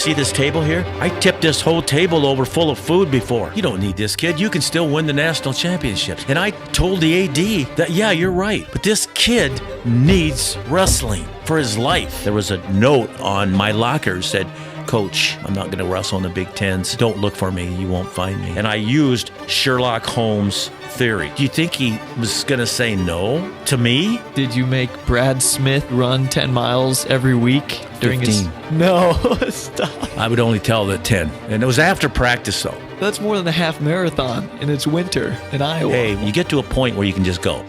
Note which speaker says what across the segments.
Speaker 1: see this table here? I tipped this whole table over full of food before. You don't need this, kid. You can still win the national championship. And I told the AD that, yeah, you're right, but this kid needs wrestling for his life. There was a note on my locker that said, Coach, I'm not going to wrestle in the Big Tens. Don't look for me. You won't find me. And I used Sherlock Holmes' theory. Do you think he was going to say no to me?
Speaker 2: Did you make Brad Smith run 10 miles every week during
Speaker 1: 15.
Speaker 2: his... No, stop.
Speaker 1: I would only tell the 10. And it was after practice, though.
Speaker 2: That's more than a half marathon, and it's winter in Iowa.
Speaker 1: Hey, you get to a point where you can just go.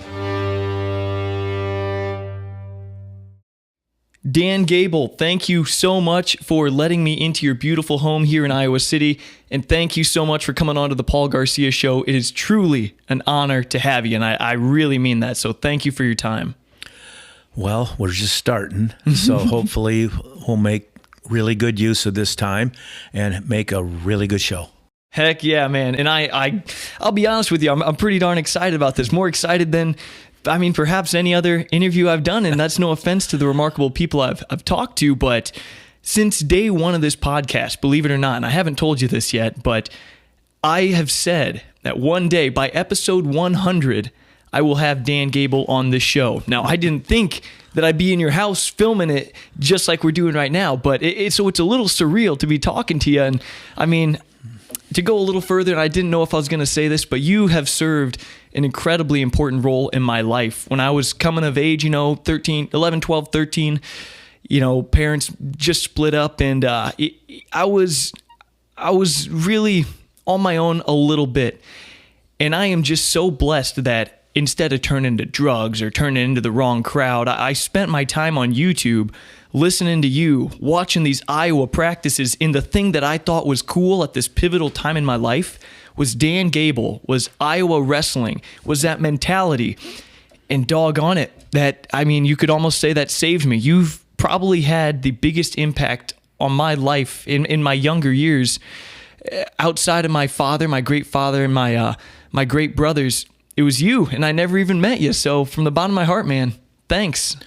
Speaker 2: Dan Gable, thank you so much for letting me into your beautiful home here in Iowa City, and thank you so much for coming on to the Paul Garcia Show. It is truly an honor to have you, and I really mean that, so thank you for your time.
Speaker 1: Well, we're just starting, so hopefully we'll make really good use of this time and make a really good show.
Speaker 2: Heck yeah, man, and I'll be honest with you, I'm pretty darn excited about this, more excited than... perhaps any other interview I've done, and that's no offense to the remarkable people I've talked to, but since day one of this podcast, believe it or not, and I haven't told you this yet, but I have said that one day, by episode 100, I will have Dan Gable on this show. Now, I didn't think that I'd be in your house filming it just like we're doing right now, but so it's a little surreal to be talking to you, and to go a little further, and I didn't know if I was going to say this, but you have served an incredibly important role in my life. When I was coming of age, 11, 12, 13, parents just split up, and I was really on my own a little bit. And I am just so blessed that instead of turning to drugs or turning into the wrong crowd, I spent my time on YouTube listening to you, watching these Iowa practices, and the thing that I thought was cool at this pivotal time in my life was Dan Gable, was Iowa wrestling, was that mentality. And doggone it, you could almost say that saved me. You've probably had the biggest impact on my life in my younger years, outside of my father, my great father, and my great brothers. It was you, and I never even met you. So from the bottom of my heart, man, thanks.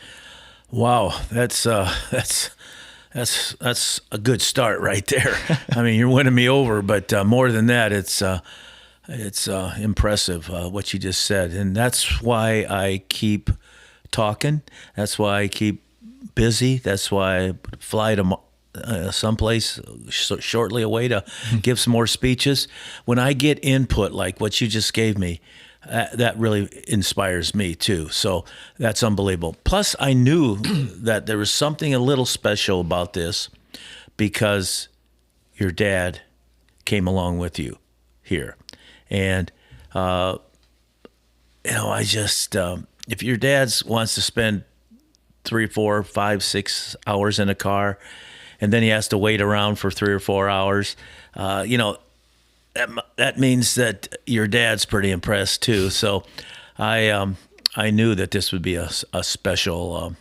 Speaker 1: Wow, that's a good start right there. You're winning me over, but more than that, it's impressive what you just said, and that's why I keep talking. That's why I keep busy. That's why I fly to someplace shortly away to give some more speeches. When I get input like what you just gave me, that really inspires me too. So that's unbelievable. Plus, I knew that there was something a little special about this because your dad came along with you here. And, I just, if your dad wants to spend 3, 4, 5, 6 hours in a car, and then he has to wait around for 3 or 4 hours, that means that your dad's pretty impressed too. So I knew that this would be a special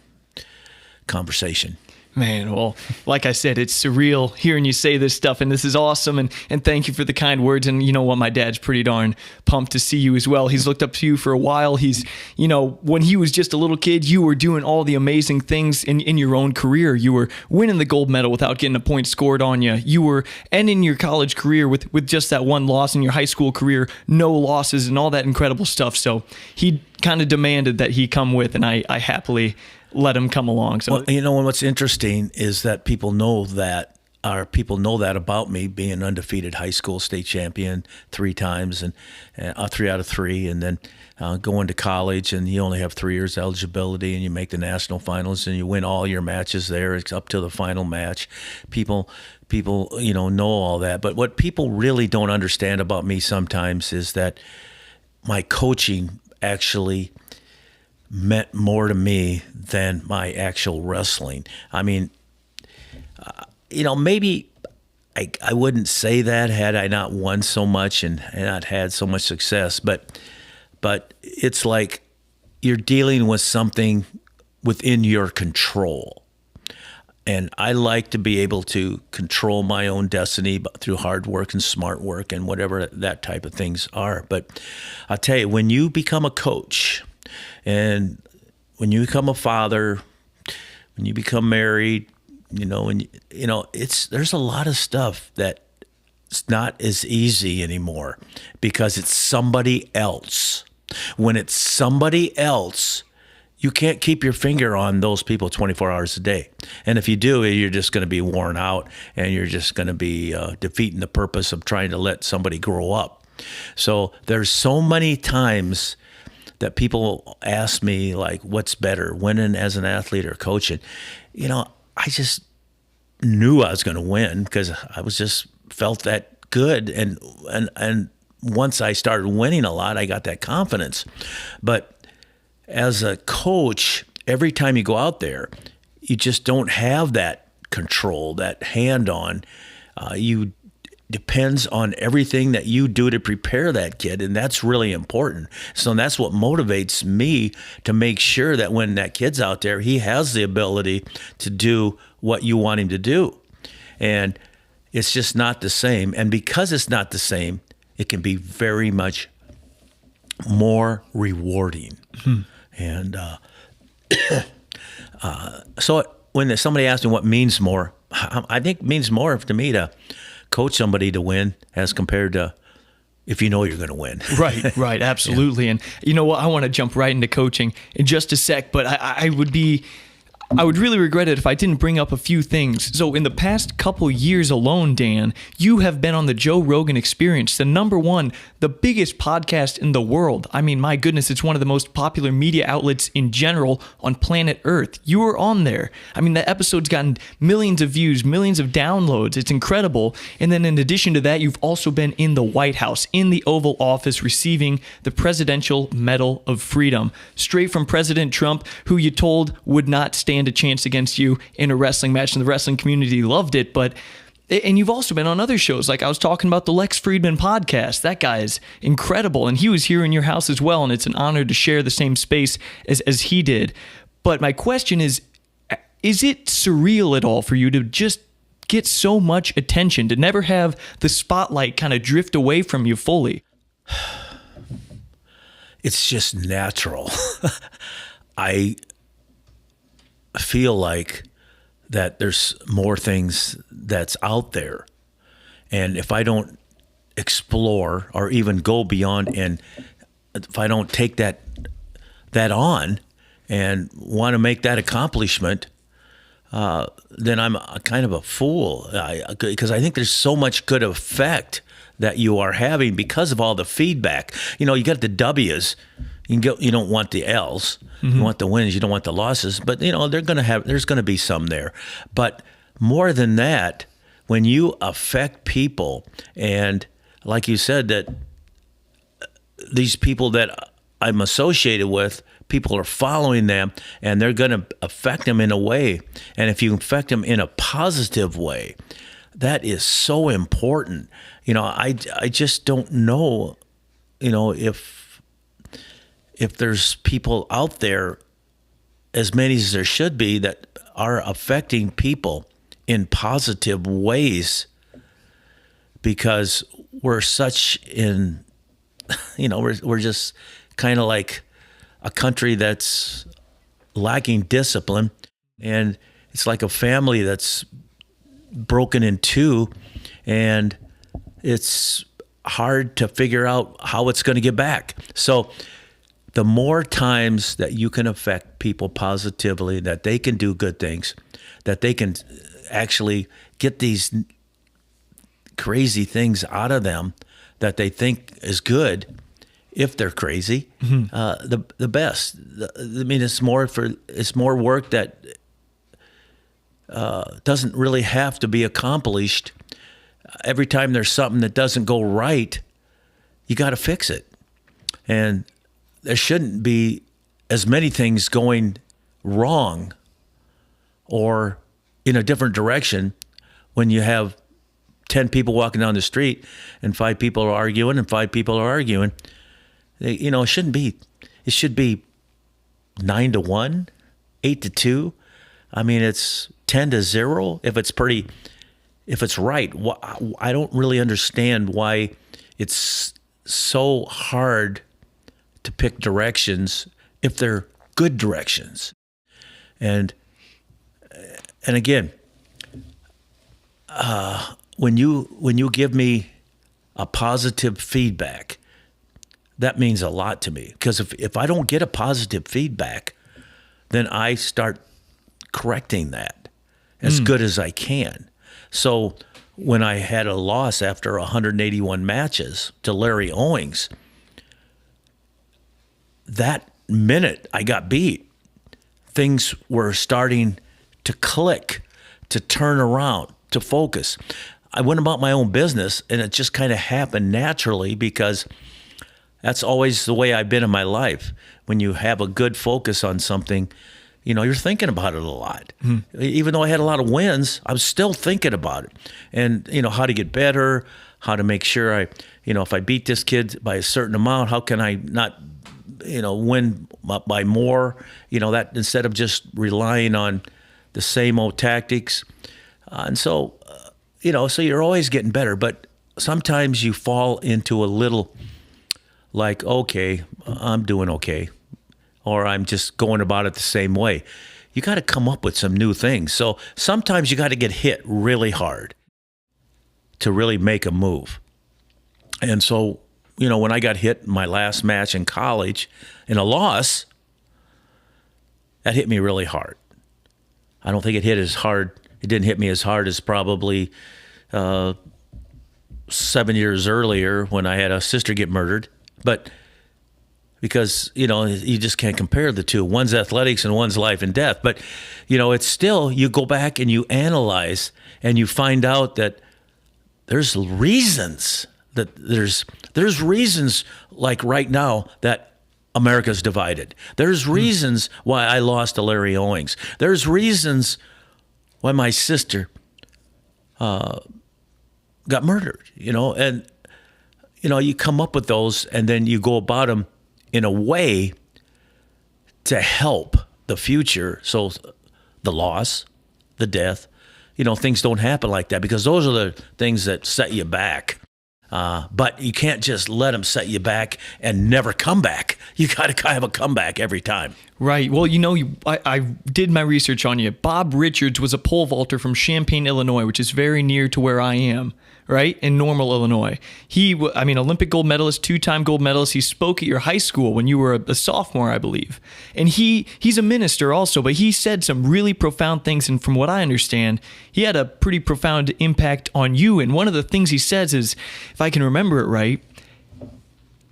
Speaker 1: conversation.
Speaker 2: Man, well, like I said, it's surreal hearing you say this stuff, and this is awesome, and thank you for the kind words. And you know what? My dad's pretty darn pumped to see you as well. He's looked up to you for a while. He's, when he was just a little kid, you were doing all the amazing things in your own career. You were winning the gold medal without getting a point scored on you. You were ending your college career with just that one loss, in your high school career, no losses, and all that incredible stuff. So he kind of demanded that he come with, and I happily let him come along. So,
Speaker 1: what's interesting is that people know that about me, being an undefeated high school state champion 3 times, and 3 out of 3, and then going to college, and you only have 3 years eligibility, and you make the national finals, and you win all your matches there. It's up to the final match. People know all that. But what people really don't understand about me sometimes is that my coaching actually meant more to me than my actual wrestling. Maybe I wouldn't say that had I not won so much and not had so much success, but it's like you're dealing with something within your control. And I like to be able to control my own destiny through hard work and smart work and whatever that type of things are. But I'll tell you, when you become a coach, and when you become a father, when you become married, and there's a lot of stuff that it's not as easy anymore because it's somebody else. When it's somebody else, you can't keep your finger on those people 24 hours a day. And if you do, you're just going to be worn out, and you're just going to be defeating the purpose of trying to let somebody grow up. So there's so many times that people ask me, like, what's better, winning as an athlete or coaching? I just knew I was going to win because I was just felt that good. And once I started winning a lot, I got that confidence. But as a coach, every time you go out there, you just don't have that control, that hand on. You depends on everything that you do to prepare that kid, and that's really important. So that's what motivates me to make sure that when that kid's out there, he has the ability to do what you want him to do. And it's just not the same. And because it's not the same, it can be very much more rewarding. And so when somebody asks me what means more, I think it means more to me to coach somebody to win as compared to if you know you're going to win.
Speaker 2: Right, absolutely. Yeah. And you know what? I want to jump right into coaching in just a sec, but I would really regret it if I didn't bring up a few things. So in the past couple years alone, Dan, you have been on the Joe Rogan Experience, the biggest podcast in the world. I mean, my goodness, it's one of the most popular media outlets in general on planet Earth. You were on there. I mean, the episode's gotten millions of views, millions of downloads. It's incredible. And then in addition to that, you've also been in the White House, in the Oval Office, receiving the Presidential Medal of Freedom, straight from President Trump, who you told would not stand a chance against you in a wrestling match, and the wrestling community loved it. And you've also been on other shows, like I was talking about the Lex Friedman podcast. That guy is incredible, and he was here in your house as well, and it's an honor to share the same space as he did. But my question is it surreal at all for you to just get so much attention, to never have the spotlight kind of drift away from you fully?
Speaker 1: It's just natural. I feel like that there's more things that's out there, and if I don't explore or even go beyond, and if I don't take that on and want to make that accomplishment, then I'm kind of a fool, because I think there's so much good effect that you are having because of all the feedback. You got the W's. You don't want the L's. You want the wins. You don't want the losses. But there's going to be some there. But more than that, when you affect people, and like you said, that these people that I'm associated with, people are following them, and they're going to affect them in a way. And if you affect them in a positive way, that is so important. I just don't know, if there's people out there, as many as there should be, that are affecting people in positive ways, because we're such we're just kind of like a country that's lacking discipline, and it's like a family that's broken in two, and it's hard to figure out how it's going to get back. So the more times that you can affect people positively, that they can do good things, that they can actually get these crazy things out of them that they think is good, if they're crazy, the best. It's more work that doesn't really have to be accomplished. Every time there's something that doesn't go right, you got to fix it. And there shouldn't be as many things going wrong or in a different direction when you have 10 people walking down the street and 5 people are arguing and 5 people are arguing. It shouldn't be. It should be 9-1, 8-2. I mean, it's 10-0 if it's right. I don't really understand why it's so hard to pick directions if they're good directions. And again, when you give me a positive feedback, that means a lot to me. Because if I don't get a positive feedback, then I start correcting that as good as I can. So when I had a loss after 181 matches to Larry Owings, that minute I got beat, things were starting to click, to turn around, to focus. I went about my own business, and it just kind of happened naturally because that's always the way I've been in my life. When you have a good focus on something, you're thinking about it a lot. Even though I had a lot of wins, I was still thinking about it. And, how to get better, how to make sure if I beat this kid by a certain amount, how can I not, win by more? That instead of just relying on the same old tactics. And so, so you're always getting better. But sometimes you fall into a little like, okay, I'm doing okay, or I'm just going about it the same way. You got to come up with some new things. So sometimes you got to get hit really hard to really make a move. And so, when I got hit in my last match in college in a loss, that hit me really hard. I don't think it hit as hard. It didn't hit me as hard as probably 7 years earlier when I had a sister get murdered. But because, you just can't compare the two. One's athletics and one's life and death. But, it's still, you go back and you analyze and you find out that there's reasons there's reasons like right now that America's divided. There's reasons why I lost to Larry Owings. There's reasons why my sister got murdered, and, you come up with those and then you go about them in a way to help the future. So the loss, the death, things don't happen like that because those are the things that set you back. But you can't just let them set you back and never come back. You got to have a comeback every time.
Speaker 2: Right. Well, I did my research on you. Bob Richards was a pole vaulter from Champaign, Illinois, which is very near to where I am, right? In Normal, Illinois. Olympic gold medalist, 2-time gold medalist. He spoke at your high school when you were a sophomore, I believe. And he's a minister also, but he said some really profound things. And from what I understand, he had a pretty profound impact on you. And one of the things he says is, if I can remember it right,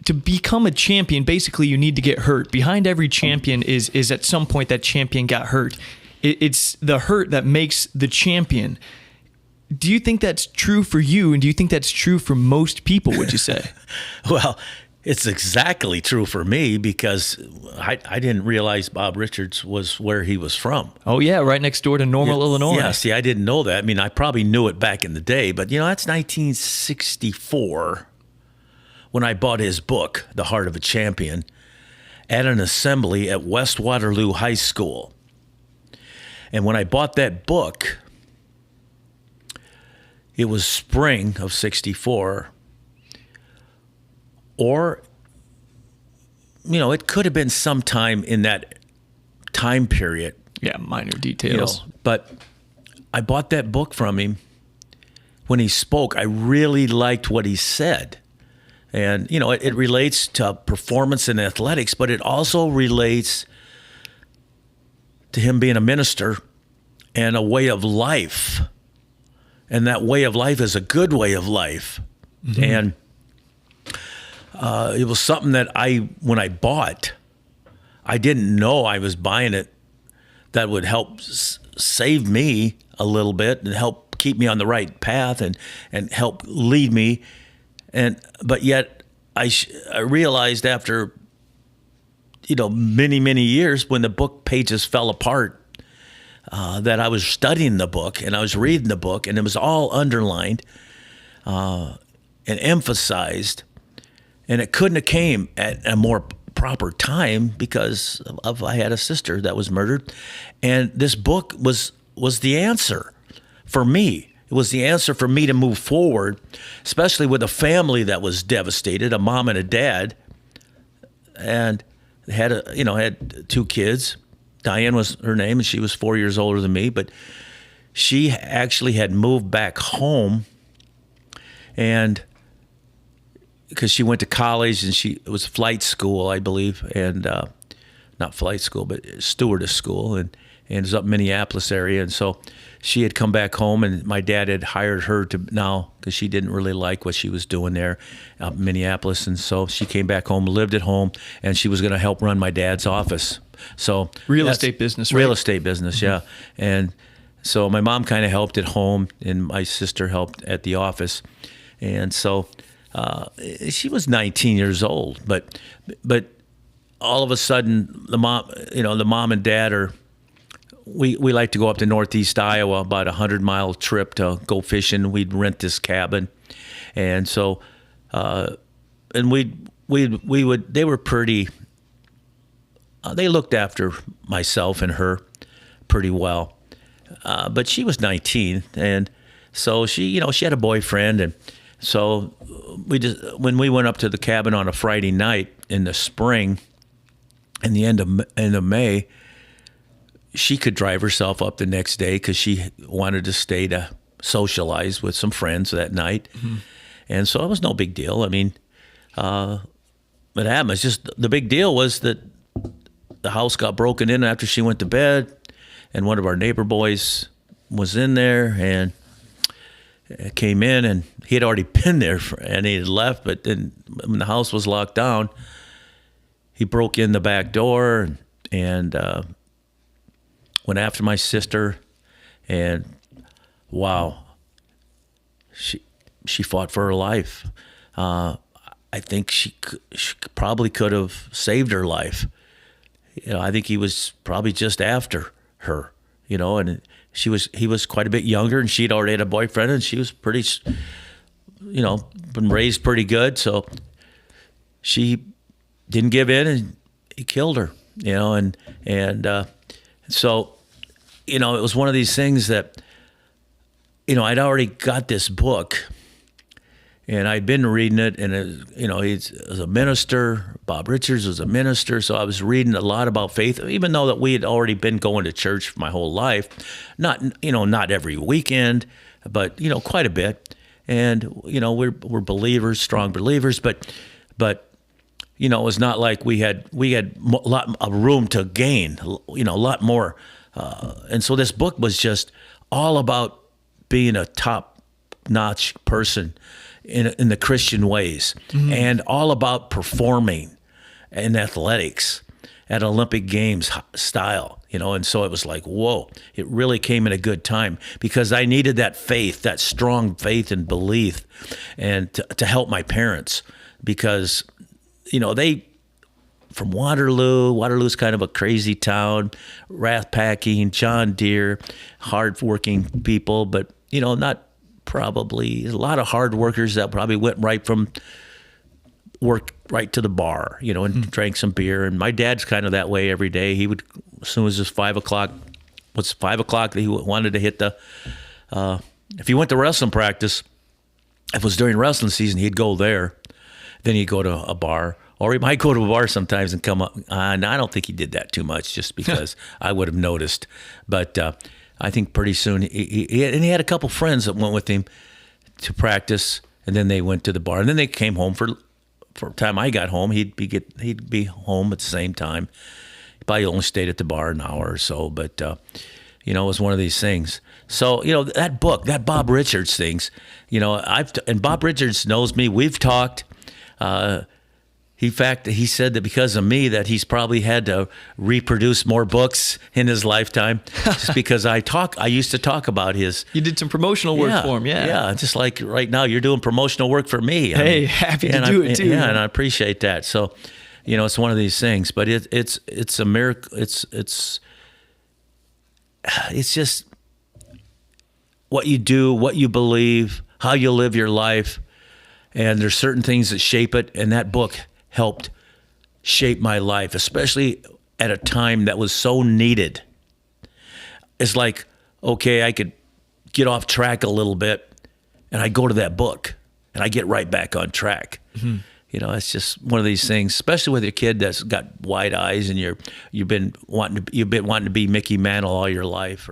Speaker 2: to become a champion, basically you need to get hurt. Behind every champion is at some point that champion got hurt. It's the hurt that makes the champion. Do you think that's true for you? And do you think that's true for most people, would you say?
Speaker 1: Well, it's exactly true for me because I didn't realize Bob Richards was where he was from.
Speaker 2: Oh, yeah, right next door to Normal, Illinois.
Speaker 1: Yeah, see, I didn't know that. I probably knew it back in the day, but, that's 1964 when I bought his book, The Heart of a Champion, at an assembly at West Waterloo High School. And when I bought that book, it was spring of 64, or, it could have been sometime in that time period.
Speaker 2: Yeah, minor details.
Speaker 1: But I bought that book from him. When he spoke, I really liked what he said. And, it relates to performance in athletics, but it also relates to him being a minister and a way of life. And that way of life is a good way of life. Mm-hmm. And it was something that when I bought, I didn't know I was buying it that would help save me a little bit and help keep me on the right path and help lead me. But yet I realized after, many, many years when the book pages fell apart, that I was studying the book and I was reading the book and it was all underlined and emphasized, and it couldn't have came at a more proper time because I had a sister that was murdered, and this book was the answer for me. It was the answer for me to move forward, especially with a family that was devastated, a mom and a dad, and had 2 kids. Diane was her name, and she was 4 years older than me. But, she actually had moved back home, and because she went to college, and it was flight school, I believe, and not flight school, but stewardess school, and it was up in Minneapolis area. And so she had come back home, and my dad had hired her to now, because she didn't really like what she was doing there out in Minneapolis. And so she came back home, lived at home, and she was going to help run my dad's office. So
Speaker 2: real estate business, right?
Speaker 1: Real estate business, yeah. And so my mom kind of helped at home, and my sister helped at the office. And so she was 19 years old, but all of a sudden, the mom and dad we like to go up to Northeast Iowa, about 100-mile trip to go fishing. We'd rent this cabin, and so and they were pretty. They looked after myself and her pretty well, but she was 19, and so she had a boyfriend, and so when we went up to the cabin on a Friday night in the spring, in the end of May, she could drive herself up the next day because she wanted to stay to socialize with some friends that night. Mm-hmm. And so it was no big deal. I mean, it happened. It's just the big deal was that the house got broken in after she went to bed, and one of our neighbor boys was in there and came in, and he had already been there and he had left, but then when the house was locked down, he broke in the back door and went after my sister, and wow, she fought for her life. I think she probably could have saved her life. I think he was probably just after her, and he was quite a bit younger, and she'd already had a boyfriend, and she was pretty, been raised pretty good, so she didn't give in, and he killed her, and so, it was one of these things that, I'd already got this book, and I'd been reading it, and he's a minister. Bob Richards was a minister, so I was reading a lot about faith, even though that we had already been going to church for my whole life, not every weekend, but quite a bit, and we're believers, strong believers, but it was not like we had a lot of room to gain, a lot more, and so this book was just all about being a top-notch person in the Christian ways, mm-hmm. and all about performing in athletics at Olympic Games style, and so it was like, whoa, it really came in a good time because I needed that faith, that strong faith and belief, and to help my parents because, they from Waterloo's kind of a crazy town, wrath packing, John Deere, hard-working people, but, not probably a lot of hard workers that probably went right from work right to the bar, and drank some beer. And my dad's kind of that way every day. He would, as soon as it's 5 o'clock, he wanted to hit if he went to wrestling practice, if it was during wrestling season, he'd go there. Then he'd go to a bar, or he might go to a bar sometimes and come up. And I don't think he did that too much just because I would have noticed. But I think pretty soon he had a couple friends that went with him to practice, and then they went to the bar, and then they came home for the time I got home. He'd be home at the same time. He probably only stayed at the bar an hour or so, but it was one of these things. So that book, that Bob Richards things, and Bob Richards knows me. We've talked. In fact, he said that because of me that he's probably had to reproduce more books in his lifetime just because I used to talk about his... You
Speaker 2: did some promotional work for him, yeah.
Speaker 1: Yeah, just like right now you're doing promotional work for me.
Speaker 2: Happy to do it too.
Speaker 1: Yeah, and I appreciate that. So, it's one of these things, but it's a miracle. It's just what you do, what you believe, how you live your life, and there's certain things that shape it, and that book helped shape my life, especially at a time that was so needed. It's like, okay, I could get off track a little bit, and I go to that book, and I get right back on track. Mm-hmm. It's just one of these things, especially with a kid that's got wide eyes, and you've been wanting to be Mickey Mantle all your life.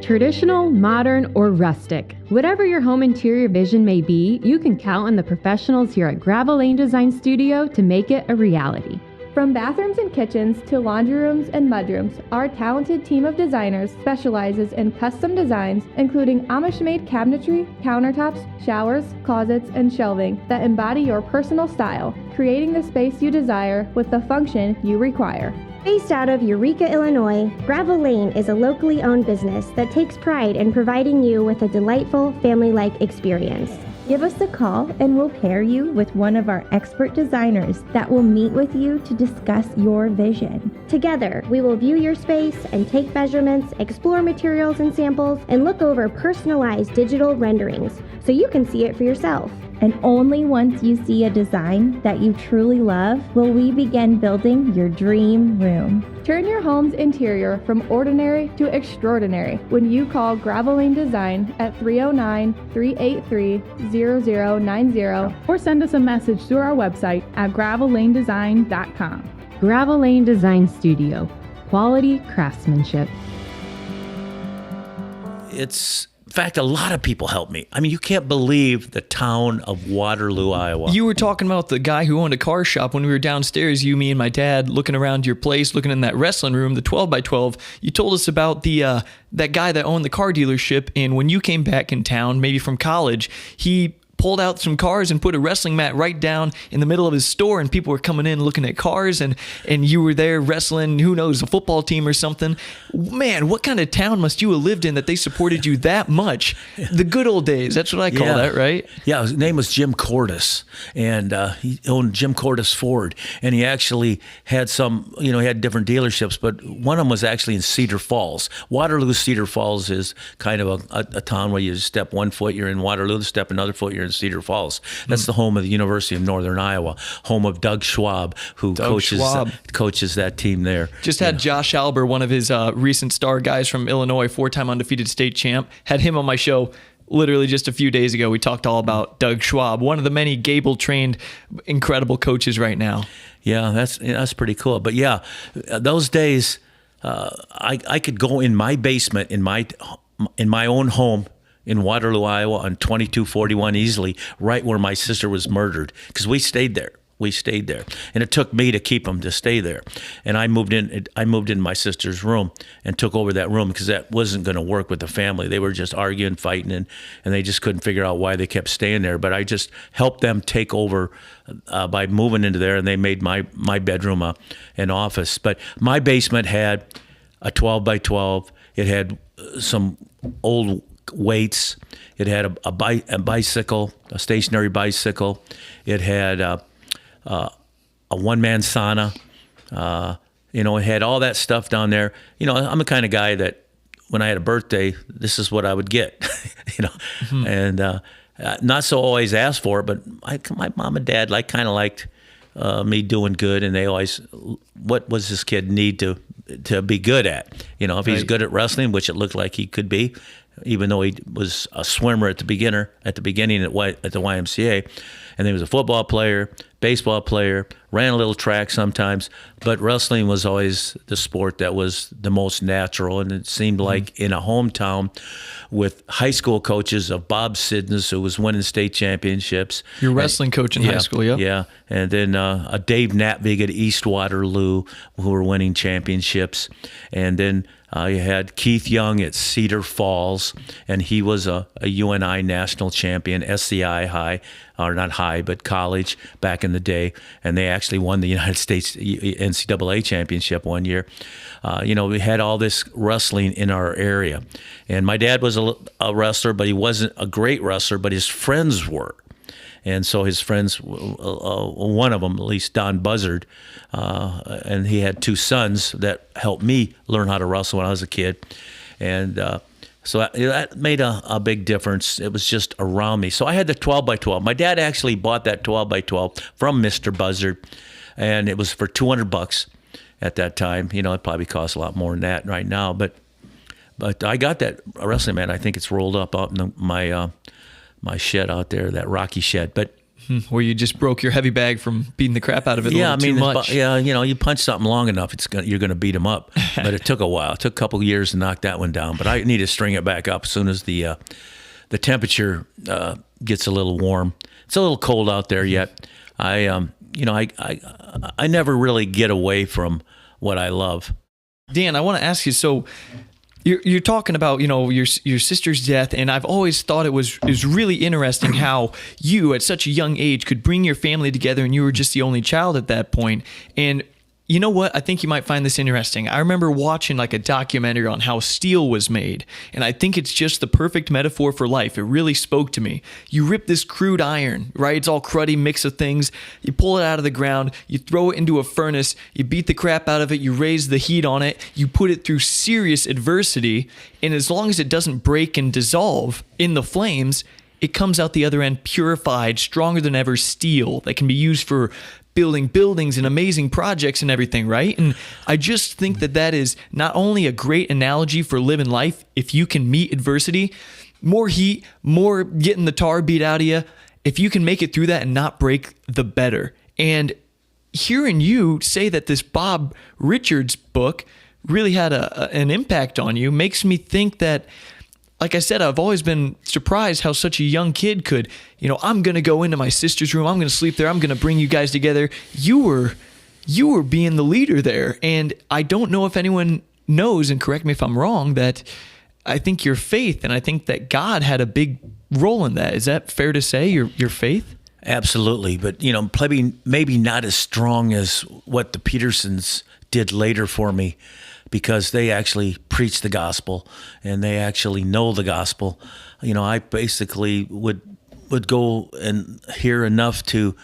Speaker 3: Traditional, modern, or rustic. Whatever your home interior vision may be, you can count on the professionals here at Gravel Lane Design Studio to make it a reality.
Speaker 4: From bathrooms and kitchens to laundry rooms and mudrooms, our talented team of designers specializes in custom designs, including Amish-made cabinetry, countertops, showers, closets, and shelving that embody your personal style, creating the space you desire with the function you require.
Speaker 5: Based out of Eureka, Illinois, Gravel Lane is a locally owned business that takes pride in providing you with a delightful family-like experience.
Speaker 6: Give us a call and we'll pair you with one of our expert designers that will meet with you to discuss your vision.
Speaker 5: Together, we will view your space and take measurements, explore materials and samples, and look over personalized digital renderings so you can see it for yourself.
Speaker 6: And only once you see a design that you truly love will we begin building your dream room.
Speaker 4: Turn your home's interior from ordinary to extraordinary when you call Gravel Lane Design at 309-383-0090
Speaker 7: or send us a message through our website at gravellanedesign.com.
Speaker 3: Gravel Lane Design Studio. Quality craftsmanship.
Speaker 1: In fact, a lot of people helped me. I mean, you can't believe the town of Waterloo, Iowa.
Speaker 2: You were talking about the guy who owned a car shop when we were downstairs, you, me, and my dad, looking around your place, looking in that wrestling room, the 12x12. You told us about the that guy that owned the car dealership, and when you came back in town, maybe from college, he pulled out some cars and put a wrestling mat right down in the middle of his store, and people were coming in looking at cars, and you were there wrestling, who knows, a football team or something. Man, what kind of town must you have lived in that they supported you that much? The good old days, that's what I call that, right?
Speaker 1: Yeah, his name was Jim Cordes, and he owned Jim Cordes Ford, and he actually had some, he had different dealerships, but one of them was actually in Cedar Falls. Waterloo, Cedar Falls is kind of a town where you step one foot, you're in Waterloo, step another foot, you're in Cedar Falls. That's the home of the University of Northern Iowa, home of Doug Schwab, who coaches that team there.
Speaker 2: Just had Josh Alber, one of his recent star guys from Illinois, 4-time undefeated state champ, had him on my show literally just a few days ago. We talked all about Doug Schwab, one of the many Gable-trained incredible coaches right now.
Speaker 1: Yeah, that's pretty cool. But yeah, those days, I could go in my basement in my own home in Waterloo, Iowa, on 2241 easily, right where my sister was murdered, because we stayed there. And it took me to keep them to stay there. And I moved in my sister's room and took over that room because that wasn't going to work with the family. They were just arguing, fighting, and they just couldn't figure out why they kept staying there. But I just helped them take over by moving into there, and they made my bedroom an office. But my basement had a 12x12. It had some old weights. It had a bicycle, a stationary bicycle. It had a one-man sauna. It had all that stuff down there. I'm the kind of guy that when I had a birthday, this is what I would get. And not so always asked for it, but my mom and dad kind of liked me doing good, and they always, what was this kid need to be good at? If he's good at wrestling, which it looked like he could be, even though he was a swimmer at the beginning at the YMCA, and he was a football player, baseball player, ran a little track sometimes, but wrestling was always the sport that was the most natural. And it seemed like in a hometown with high school coaches of Bob Sidness, who was winning state championships.
Speaker 2: Your wrestling coach in high school, yeah.
Speaker 1: Yeah, and then a Dave Natvig at East Waterloo, who were winning championships. And then you had Keith Young at Cedar Falls, and he was a UNI national champion, SCI high, or not high, but college back in the day. And they actually won the United States NCAA championship one year. We had all this wrestling in our area. And my dad was a wrestler, but he wasn't a great wrestler, but his friends were. And so his friends, one of them, at least Don Buzzard, and he had 2 sons that helped me learn how to wrestle when I was a kid. And so that made a big difference. It was just around me. So I had the 12x12. My dad actually bought that 12x12 from Mr. Buzzard, and it was for $200 at that time. It probably costs a lot more than that right now. But I got that wrestling mat. I think it's rolled up out in my shed out there, that Rocky shed. But
Speaker 2: Where you just broke your heavy bag from beating the crap out of it a little too much.
Speaker 1: Yeah, you punch something long enough, you're going to beat them up. But it took a while. It took a couple of years to knock that one down. But I need to string it back up as soon as the temperature gets a little warm. It's a little cold out there yet. I never really get away from what I love.
Speaker 2: Dan, I want to ask you, so you're talking about, your sister's death, and I've always thought it was really interesting how you, at such a young age, could bring your family together, and you were just the only child at that point. And you know what? I think you might find this interesting. I remember watching like a documentary on how steel was made, and I think it's just the perfect metaphor for life. It really spoke to me. You rip this crude iron, right? It's all cruddy mix of things. You pull it out of the ground, you throw it into a furnace, you beat the crap out of it, you raise the heat on it, you put it through serious adversity, and as long as it doesn't break and dissolve in the flames, it comes out the other end purified, stronger than ever steel that can be used for building buildings and amazing projects and everything, right? And I just think that is not only a great analogy for living life. If you can meet adversity, more heat, more getting the tar beat out of you, if you can make it through that and not break, the better. And hearing you say that this Bob Richards book really had an impact on you makes me think that, like I said, I've always been surprised how such a young kid could, I'm going to go into my sister's room, I'm going to sleep there, I'm going to bring you guys together. You were being the leader there. And I don't know if anyone knows, and correct me if I'm wrong, that I think your faith, and I think that God had a big role in that. Is that fair to say, your faith?
Speaker 1: Absolutely. But, maybe not as strong as what the Petersons did later for me, because they actually preach the gospel and they actually know the gospel. I basically would go and hear enough to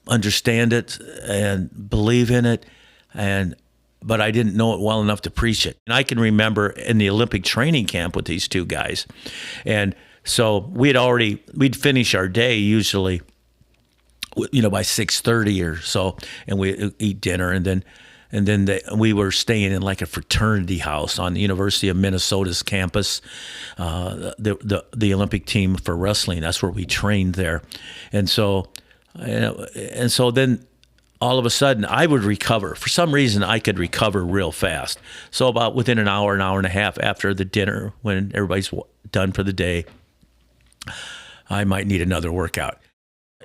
Speaker 1: understand it and believe in it, but I didn't know it well enough to preach it. And I can remember in the Olympic training camp with these two guys, and so we'd finish our day usually, by 6:30 or so, and we eat dinner, and then we were staying in like a fraternity house on the University of Minnesota's campus, the Olympic team for wrestling. That's where we trained there. And so then all of a sudden I would recover. For some reason, I could recover real fast. So about within an hour and a half after the dinner, when everybody's done for the day, I might need another workout.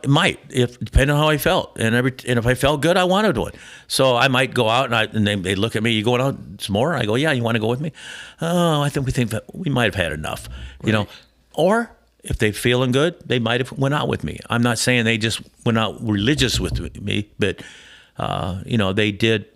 Speaker 1: It might, depending on how I felt, and if I felt good, I wanted one. So I might go out, and they look at me. You going out some more? I go, yeah. You want to go with me? Oh, I think that we might have had enough,
Speaker 2: right.
Speaker 1: Or if they're feeling good, they might have went out with me. I'm not saying they just went out religious with me, but they did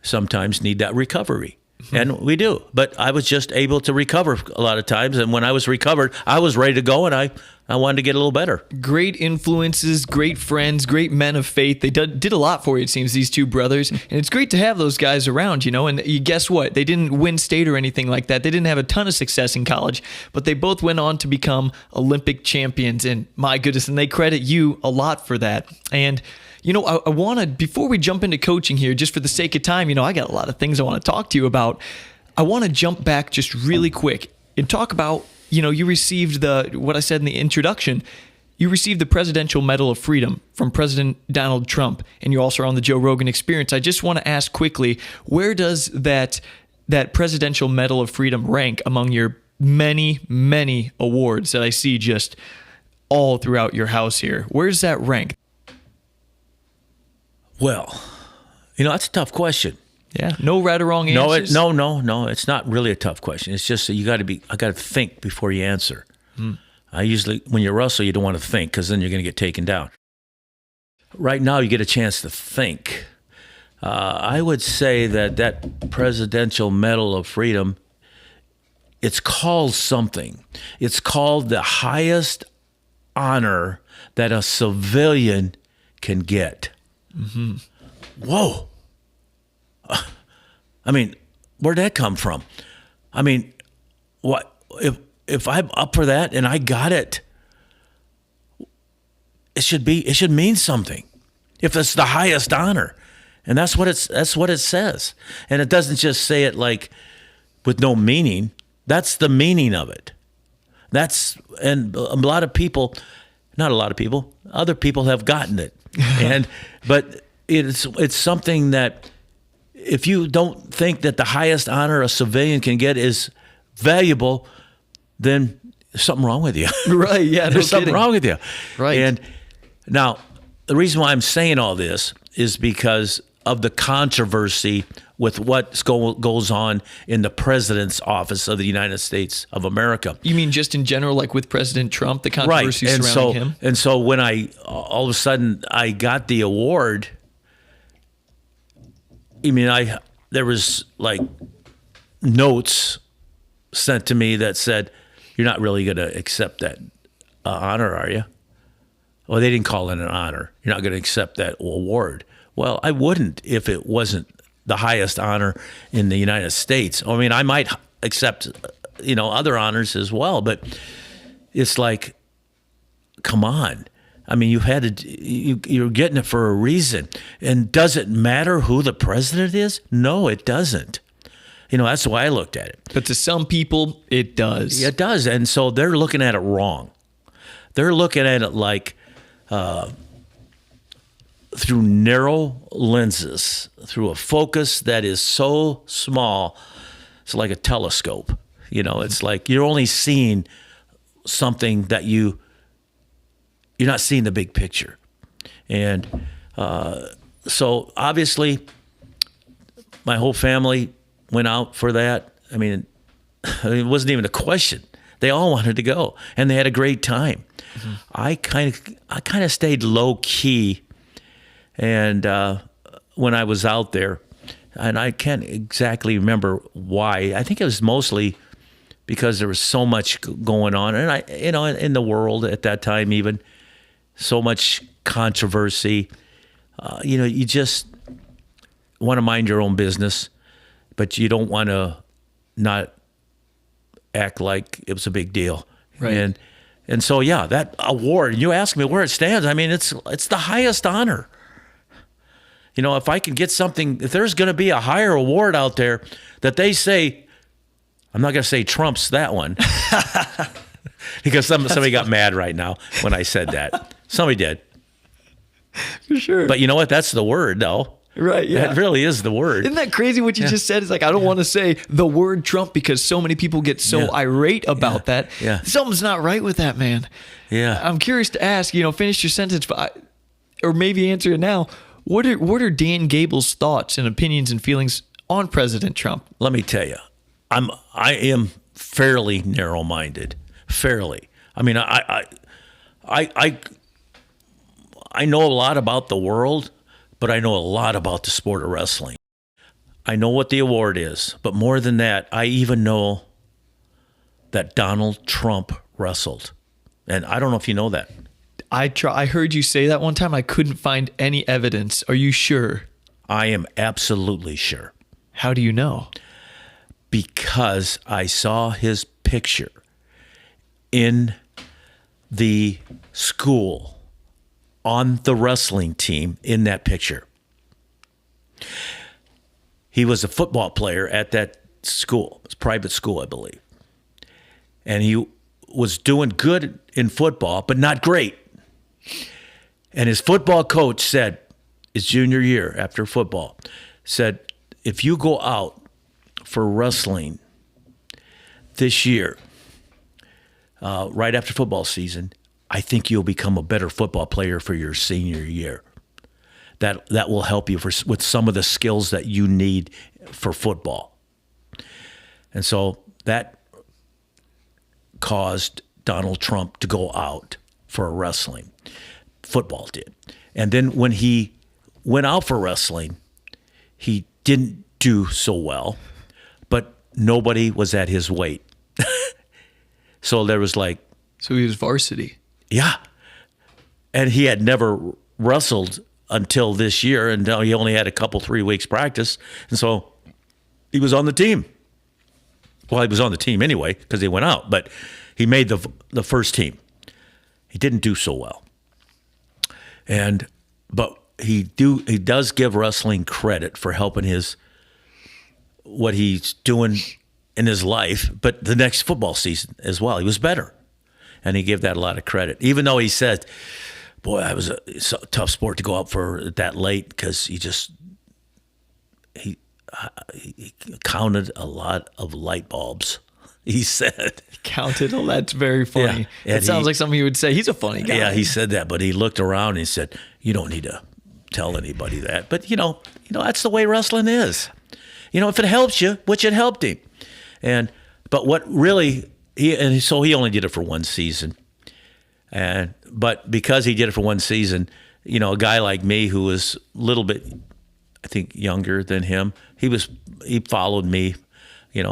Speaker 1: sometimes need that recovery. And we do. But I was just able to recover a lot of times. And when I was recovered, I was ready to go, and I wanted to get a little better.
Speaker 2: Great influences, great friends, great men of faith. They did a lot for you, it seems, these two brothers. And it's great to have those guys around, And you guess what? They didn't win state or anything like that. They didn't have a ton of success in college, but they both went on to become Olympic champions. And my goodness, and they credit you a lot for that. And I want to, before we jump into coaching here, just for the sake of time, I got a lot of things I want to talk to you about. I want to jump back just really quick and talk about, you received what I said in the introduction, you received the Presidential Medal of Freedom from President Donald Trump, and you're also on the Joe Rogan Experience. I just want to ask quickly, where does that Presidential Medal of Freedom rank among your many, many awards that I see just all throughout your house here? Where does that rank?
Speaker 1: Well, that's a tough question.
Speaker 2: Yeah, no right or wrong answers.
Speaker 1: No. It's not really a tough question. It's just that I got to think before you answer. I usually, when you wrestle, you don't want to think, because then you're going to get taken down. Right now, you get a chance to think. I would say that Presidential Medal of Freedom, it's called something. It's called the highest honor that a civilian can get. Mm-hmm. Whoa. Where'd that come from? What if I'm up for that and I got it? It should mean something. If it's the highest honor, and that's what it says, and it doesn't just say it like with no meaning. That's the meaning of it. And a lot of people Not a lot of people. Other people have gotten it, but it's something that if you don't think that the highest honor a civilian can get is valuable, then there's something wrong with you.
Speaker 2: Right? Yeah,
Speaker 1: There's something wrong with you.
Speaker 2: Right.
Speaker 1: And now the reason why I'm saying all this is because of the controversy with what goes on in the president's office of the United States of America.
Speaker 2: You mean just in general, like with President Trump, the controversy
Speaker 1: Right.
Speaker 2: surrounding him?
Speaker 1: And so when all of a sudden I got the award, there was like notes sent to me that said, "You're not really going to accept that honor, are you?" Well, they didn't call it an honor. You're not going to accept that award. Well, I wouldn't if it wasn't the highest honor in the United States. I mean, I might accept, other honors as well, but it's like, come on. I mean, you're getting it for a reason. And does it matter who the president is? No, it doesn't. That's the way I looked at it.
Speaker 2: But to some people, it does.
Speaker 1: It does. And so they're looking at it wrong. They're looking at it like through narrow lenses, through a focus that is so small. It's like a telescope. It's like you're only seeing something that you're not seeing the big picture. And so obviously my whole family went out for that. I mean, it wasn't even a question. They all wanted to go, and they had a great time. Mm-hmm. I kind of stayed low key, and when I was out there, and I can't exactly remember why. I think it was mostly because there was so much going on, and in the world at that time, even so much controversy. You just want to mind your own business, but you don't want to not act like it was a big deal.
Speaker 2: Right.
Speaker 1: And so, yeah, that award, you ask me where it stands. I mean, it's the highest honor. If I can get something, if there's going to be a higher award out there that they say, I'm not going to say trumps that one because somebody got mad right now when I said that. Somebody did.
Speaker 2: For sure.
Speaker 1: But you know what? That's the word, though.
Speaker 2: Right, yeah.
Speaker 1: That really is the word.
Speaker 2: Isn't that crazy what you just said? It's like, I don't want to say the word Trump because so many people get so irate about that.
Speaker 1: Yeah.
Speaker 2: Something's not right with that, man.
Speaker 1: Yeah.
Speaker 2: I'm curious to ask, finish your sentence, or maybe answer it now. What are Dan Gable's thoughts and opinions and feelings on President Trump?
Speaker 1: Let me tell you, I am fairly narrow-minded. Fairly. I mean, I know a lot about the world, but I know a lot about the sport of wrestling. I know what the award is, but more than that, I even know that Donald Trump wrestled. And I don't know if you know that.
Speaker 2: I heard you say that one time. I couldn't find any evidence. Are you sure?
Speaker 1: I am absolutely sure.
Speaker 2: How do you know?
Speaker 1: Because I saw his picture in the school on the wrestling team in that picture. He was a football player at that school. It's a private school, I believe. And he was doing good in football, but not great. And his football coach said, his junior year after football, said, if you go out for wrestling this year, right after football season, I think you'll become a better football player for your senior year. That will help you with some of the skills that you need for football. And so that caused Donald Trump to go out for wrestling. Football did. And then when he went out for wrestling, he didn't do so well, but nobody was at his weight. So there was like...
Speaker 2: So he was varsity.
Speaker 1: Yeah. And he had never wrestled until this year, and he only had 3 weeks practice. And so he was on the team. Well, he was on the team anyway because he went out, but he made the first team. He didn't do so well. But he does give wrestling credit for helping what he's doing in his life, but the next football season as well, he was better. and he gave that a lot of credit. Even though he said, "Boy, it's a tough sport to go out for that late," because he counted a lot of light bulbs. He said.
Speaker 2: Counted? Oh, that's very funny.
Speaker 1: Yeah.
Speaker 2: It sounds like something he would say. He's a funny guy.
Speaker 1: Yeah, he said that, but he looked around and he said, "You don't need to tell anybody that." But that's the way wrestling is. If it helps you, which it helped him. But what really so he only did it for one season. But because he did it for one season, a guy like me who was a little bit, I think, younger than him, he followed me,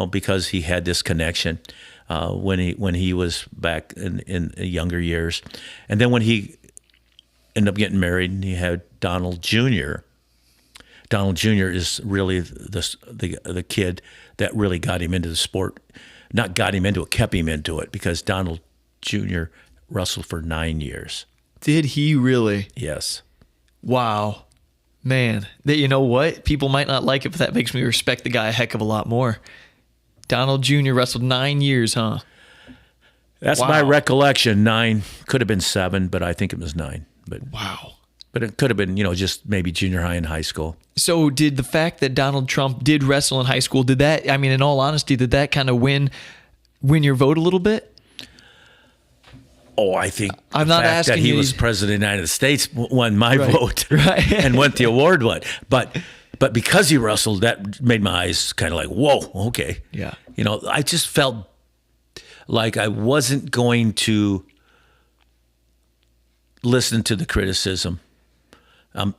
Speaker 1: because he had this connection when he was back in younger years. And then when he ended up getting married, and he had Donald Jr. Donald Jr. is really the kid that really got him into the sport. Not got him into it, kept him into it, because Donald Jr. wrestled for 9 years.
Speaker 2: Did he really?
Speaker 1: Yes.
Speaker 2: Wow. Man, you know what? People might not like it, but that makes me respect the guy a heck of a lot more. Donald Jr. wrestled 9 years, huh?
Speaker 1: That's my recollection. 9, could have been 7, but I think it was 9. But
Speaker 2: wow.
Speaker 1: But it could have been, just maybe junior high and high school.
Speaker 2: So did the fact that Donald Trump did wrestle in high school, did that, in all honesty, did that kind of win your vote a little bit?
Speaker 1: Oh, I think
Speaker 2: I'm not asking
Speaker 1: that he
Speaker 2: you,
Speaker 1: was president of the United States won my vote,
Speaker 2: right.
Speaker 1: And went the award one. But because he wrestled, that made my eyes kind of like, whoa, okay.
Speaker 2: Yeah.
Speaker 1: I just felt like I wasn't going to listen to the criticism.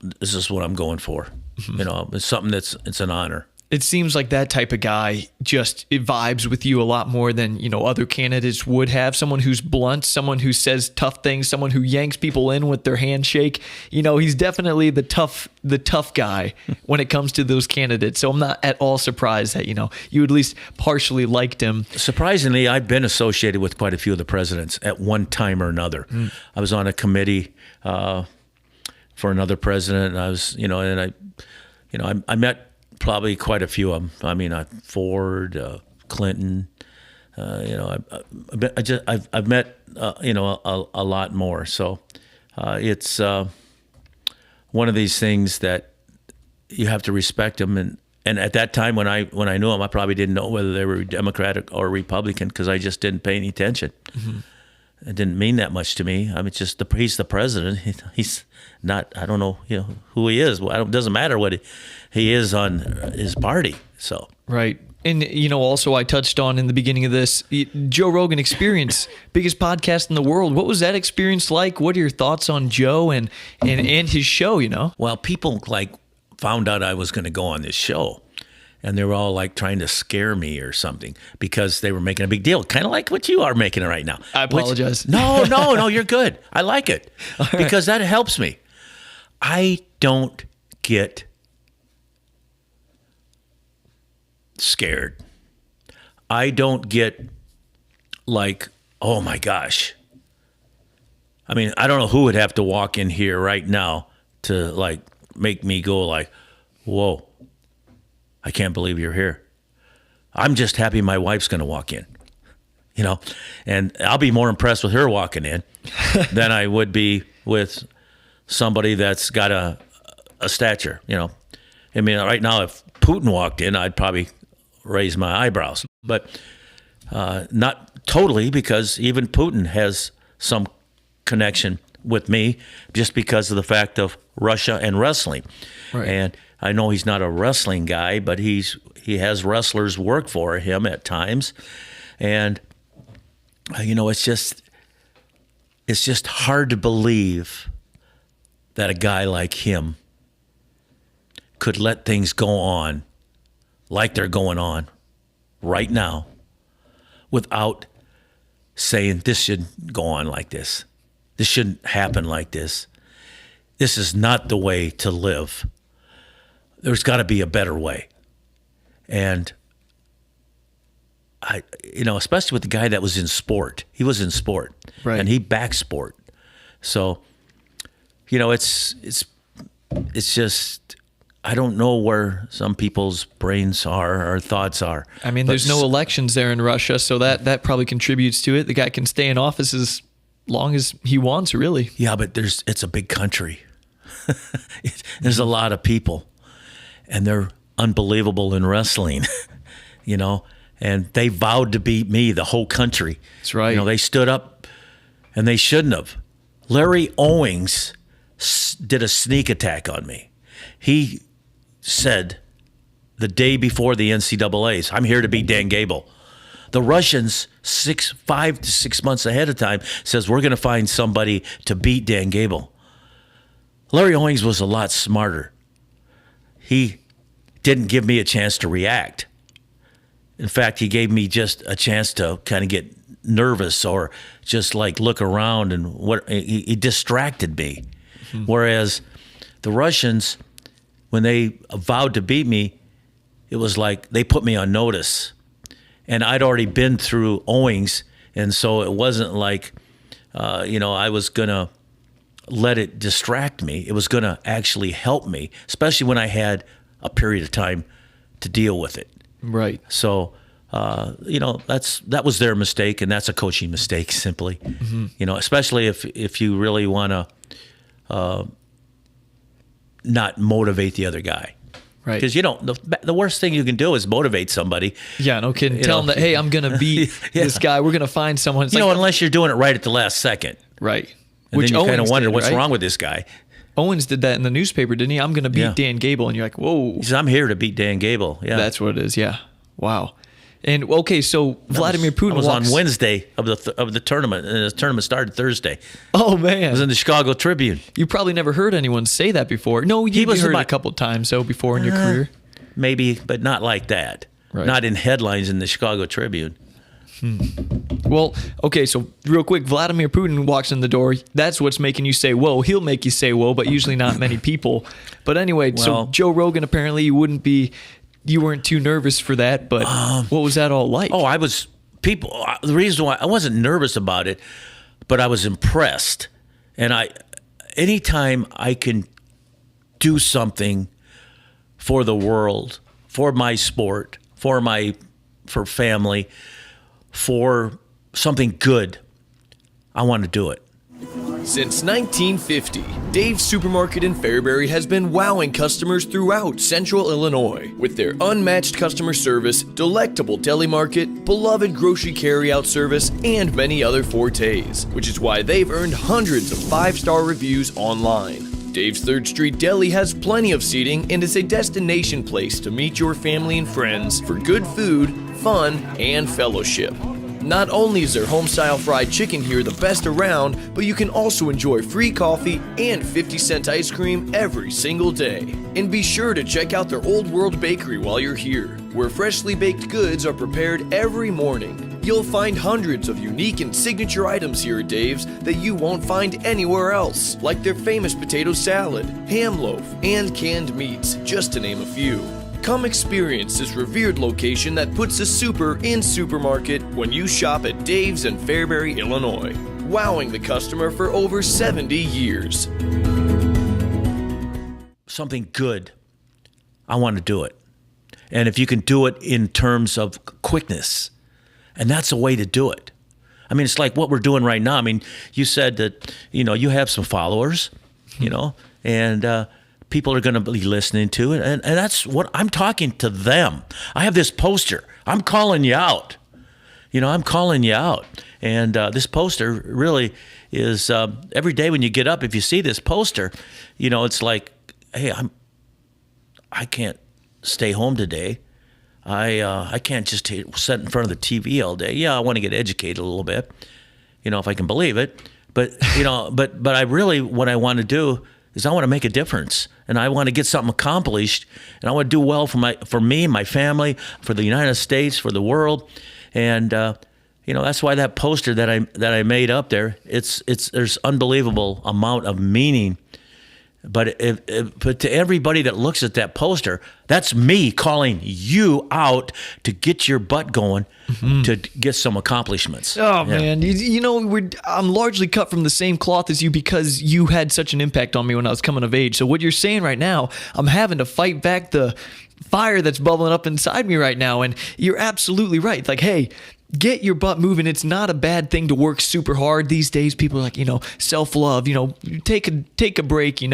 Speaker 1: This is what I'm going for. It's something it's an honor.
Speaker 2: It seems like that type of guy it vibes with you a lot more than, other candidates would have. Someone who's blunt, someone who says tough things, someone who yanks people in with their handshake. He's definitely the tough guy when it comes to those candidates. So I'm not at all surprised that, you at least partially liked him.
Speaker 1: Surprisingly, I've been associated with quite a few of the presidents at one time or another. I was on a committee for another president, and I was, I met probably quite a few of them. Ford, Clinton. I've met a lot more. So it's one of these things that you have to respect them. And at that time when I knew them, I probably didn't know whether they were Democratic or Republican because I just didn't pay any attention. Mm-hmm. It didn't mean that much to me. It's just he's the president. He's not. I don't know, who he is. Well, it doesn't matter what he is on his party. So
Speaker 2: right. And also I touched on in the beginning of this Joe Rogan Experience, biggest podcast in the world. What was that experience like? What are your thoughts on Joe and his show?
Speaker 1: Well, people found out I was going to go on this show. And they were all trying to scare me or something because they were making a big deal, kind of like what you are making it right now.
Speaker 2: I apologize.
Speaker 1: No, you're good. I like it because that helps me. I don't get scared. I don't get oh my gosh. I don't know who would have to walk in here right now to make me go whoa. I can't believe you're here. I'm just happy my wife's going to walk in, and I'll be more impressed with her walking in than I would be with somebody that's got a stature, right now, if Putin walked in, I'd probably raise my eyebrows, but not totally, because even Putin has some connection with me just because of the fact of Russia and wrestling. Right. And I know he's not a wrestling guy, but he has wrestlers work for him at times. And, it's just hard to believe that a guy like him could let things go on like they're going on right now without saying this shouldn't go on like this. This shouldn't happen like this. This is not the way to live. There's got to be a better way. And especially with the guy that was in sport. He was in sport. Right. And he backed sport. So, it's just, I don't know where some people's brains are or thoughts are.
Speaker 2: I mean,
Speaker 1: But
Speaker 2: there's no elections there in Russia, so that probably contributes to it. The guy can stay in office as long as he wants, really.
Speaker 1: Yeah, but it's a big country. There's a lot of people, and they're unbelievable in wrestling, and they vowed to beat me, the whole country.
Speaker 2: That's right.
Speaker 1: They stood up, and they shouldn't have. Larry Owings did a sneak attack on me. He said the day before the NCAAs, I'm here to beat Dan Gable. The Russians, 5 to 6 months ahead of time, says we're going to find somebody to beat Dan Gable. Larry Owings was a lot smarter. He didn't give me a chance to react. In fact, he gave me just a chance to kind of get nervous or just like look around, and he distracted me. Mm-hmm. Whereas the Russians, when they vowed to beat me, it was like they put me on notice. And I'd already been through Owings, and so it wasn't like, I was going to let it distract me. It was going to actually help me, especially when I had a period of time to deal with it.
Speaker 2: Right.
Speaker 1: So, that was their mistake, and that's a coaching mistake, simply. Mm-hmm. Especially if you really want to not motivate the other guy.
Speaker 2: Right.
Speaker 1: Because, the worst thing you can do is motivate somebody.
Speaker 2: Yeah, no kidding. Tell them that, hey, I'm going to beat this guy. We're going to find someone. It's
Speaker 1: unless you're doing it right at the last second.
Speaker 2: Right.
Speaker 1: And
Speaker 2: Which
Speaker 1: then you kind of wonder what's
Speaker 2: right?
Speaker 1: wrong with this guy.
Speaker 2: Owens did that in the newspaper, didn't he? I'm going to beat Dan Gable. And you're like, whoa.
Speaker 1: He says, I'm here to beat Dan Gable. Yeah.
Speaker 2: That's what it is, yeah. Wow. And, okay, so Vladimir Putin
Speaker 1: was
Speaker 2: walks...
Speaker 1: on Wednesday of the tournament, and the tournament started Thursday.
Speaker 2: Oh, man.
Speaker 1: It was in the Chicago Tribune.
Speaker 2: You probably never heard anyone say that before. No, you've heard it a couple of times, though, before in your career.
Speaker 1: Maybe, but not like that.
Speaker 2: Right.
Speaker 1: Not in headlines in the Chicago Tribune.
Speaker 2: Well, okay, so real quick, Vladimir Putin walks in the door. That's what's making you say, whoa. He'll make you say, whoa, but usually not many people. But anyway, so Joe Rogan, apparently you weren't too nervous for that, but what was that all like?
Speaker 1: Oh, the reason why I wasn't nervous about it, but I was impressed. And anytime I can do something for the world, for my sport, for family, for something good, I want to do it.
Speaker 8: Since 1950, Dave's Supermarket in Fairbury has been wowing customers throughout Central Illinois with their unmatched customer service, delectable deli market, beloved grocery carryout service, and many other fortes, which is why they've earned hundreds of 5-star reviews online. Dave's 3rd Street Deli has plenty of seating and is a destination place to meet your family and friends for good food, fun, and fellowship. Not only is their home-style fried chicken here the best around, but you can also enjoy free coffee and 50-cent ice cream every single day. And be sure to check out their Old World Bakery while you're here, where freshly baked goods are prepared every morning. You'll find hundreds of unique and signature items here at Dave's that you won't find anywhere else, like their famous potato salad, ham loaf, and canned meats, just to name a few. Come experience this revered location that puts the super in supermarket when you shop at Dave's in Fairbury, Illinois, wowing the customer for over 70 years.
Speaker 1: Something good, I want to do it. And if you can do it in terms of quickness, and that's a way to do it. I mean, it's like what we're doing right now. I mean, you said that, you have some followers, and people are going to be listening to it. And that's what I'm talking to them. I have this poster. I'm calling you out. I'm calling you out. And this poster really is every day when you get up, if you see this poster, it's like, hey, I can't stay home today. I can't just sit in front of the TV all day. Yeah, I want to get educated a little bit, if I can believe it. But but I really, what I want to do is I want to make a difference, and I want to get something accomplished, and I want to do well for me, my family, for the United States, for the world, and that's why that poster that I made up there, there's unbelievable amount of meaning But but to everybody that looks at that poster, that's me calling you out to get your butt going, to get some accomplishments.
Speaker 2: Oh, man. You know, I'm largely cut from the same cloth as you because you had such an impact on me when I was coming of age. So what you're saying right now, I'm having to fight back the fire that's bubbling up inside me right now. And you're absolutely right. Like, hey, get your butt moving. It's not a bad thing to work super hard these days. People are like, self-love, take a break,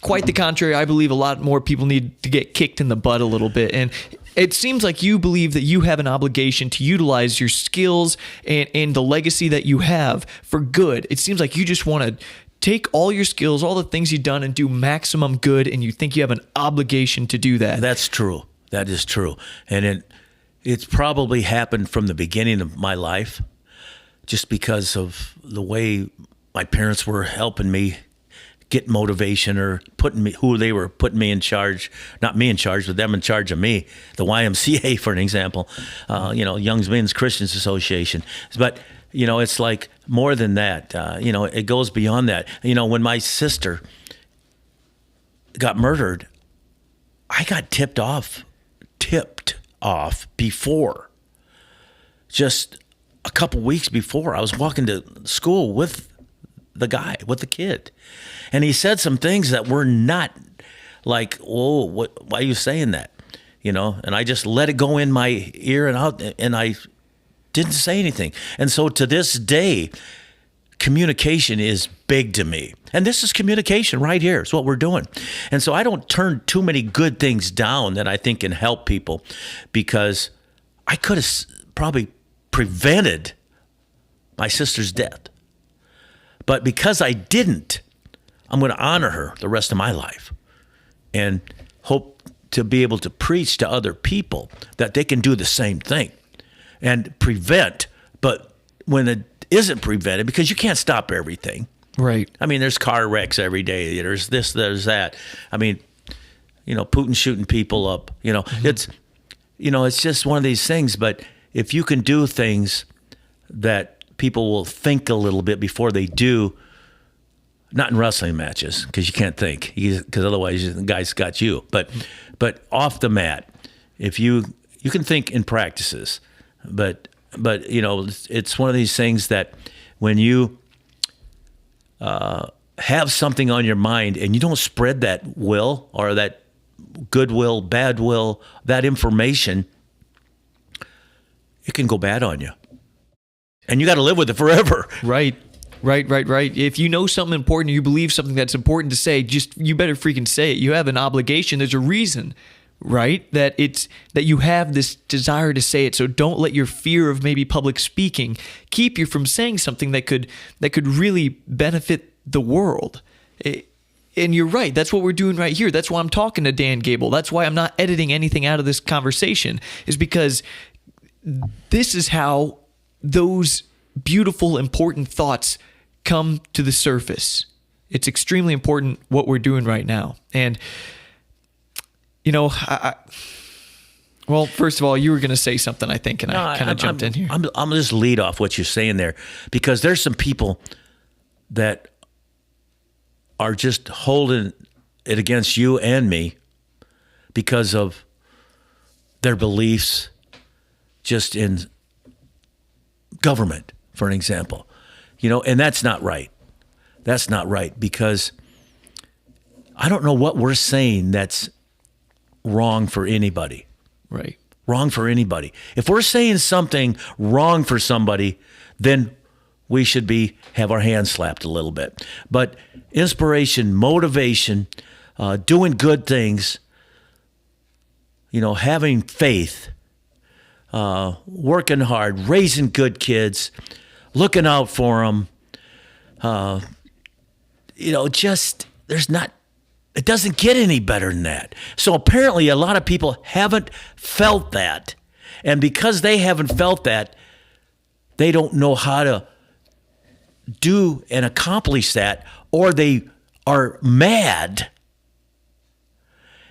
Speaker 2: Quite the contrary. I believe a lot more people need to get kicked in the butt a little bit. And it seems like you believe that you have an obligation to utilize your skills and the legacy that you have for good. It seems like you just want to take all your skills, all the things you've done, and do maximum good, and you think you have an obligation to do that.
Speaker 1: That's true. That is true. And it's probably happened from the beginning of my life, just because of the way my parents were helping me get motivation, or they were putting me in charge, not me in charge, but them in charge of me. The YMCA, for an example, Young Men's Christians Association. But, it's like more than that. It goes beyond that. When my sister got murdered, I got tipped off before, just a couple weeks before. I was walking to school with the kid, and he said some things that were not like, whoa, why are you saying that? And I just let it go in my ear and out, and I didn't say anything. And so to this day, communication is big to me. And this is communication right here. It's what we're doing. And so I don't turn too many good things down that I think can help people, because I could have probably prevented my sister's death. But because I didn't, I'm going to honor her the rest of my life and hope to be able to preach to other people that they can do the same thing and prevent. But when it isn't prevented, because you can't stop everything.
Speaker 2: Right.
Speaker 1: I mean, there's car wrecks every day. There's this, there's that. I mean, Putin shooting people up. It's just one of these things. But if you can do things that people will think a little bit before they do, not in wrestling matches, because you can't think, because otherwise the guy's got you. But off the mat, if you can think in practices, but it's one of these things that when you have something on your mind and you don't spread that will, or that goodwill, bad will, that information, it can go bad on you. And you got to live with it forever.
Speaker 2: Right. If you know something important, you believe something that's important to say, you better freaking say it. You have an obligation. There's a reason, right? That you have this desire to say it. So don't let your fear of maybe public speaking keep you from saying something that could really benefit the world. And you're right. That's what we're doing right here. That's why I'm talking to Dan Gable. That's why I'm not editing anything out of this conversation, is because this is how those beautiful, important thoughts come to the surface. It's extremely important what we're doing right now. And, well, first of all, you were going to say something, I think, and I kind of jumped in here.
Speaker 1: I'm going to just lead off what you're saying there, because there's some people that are just holding it against you and me because of their beliefs just in government, for an example, and that's not right. That's not right, because I don't know what we're saying that's wrong for anybody.
Speaker 2: Right.
Speaker 1: Wrong for anybody. If we're saying something wrong for somebody, then we should have our hands slapped a little bit. But inspiration, motivation, doing good things, having faith, working hard, raising good kids, looking out for them. It doesn't get any better than that. So apparently a lot of people haven't felt that. And because they haven't felt that, they don't know how to do and accomplish that, or they are mad.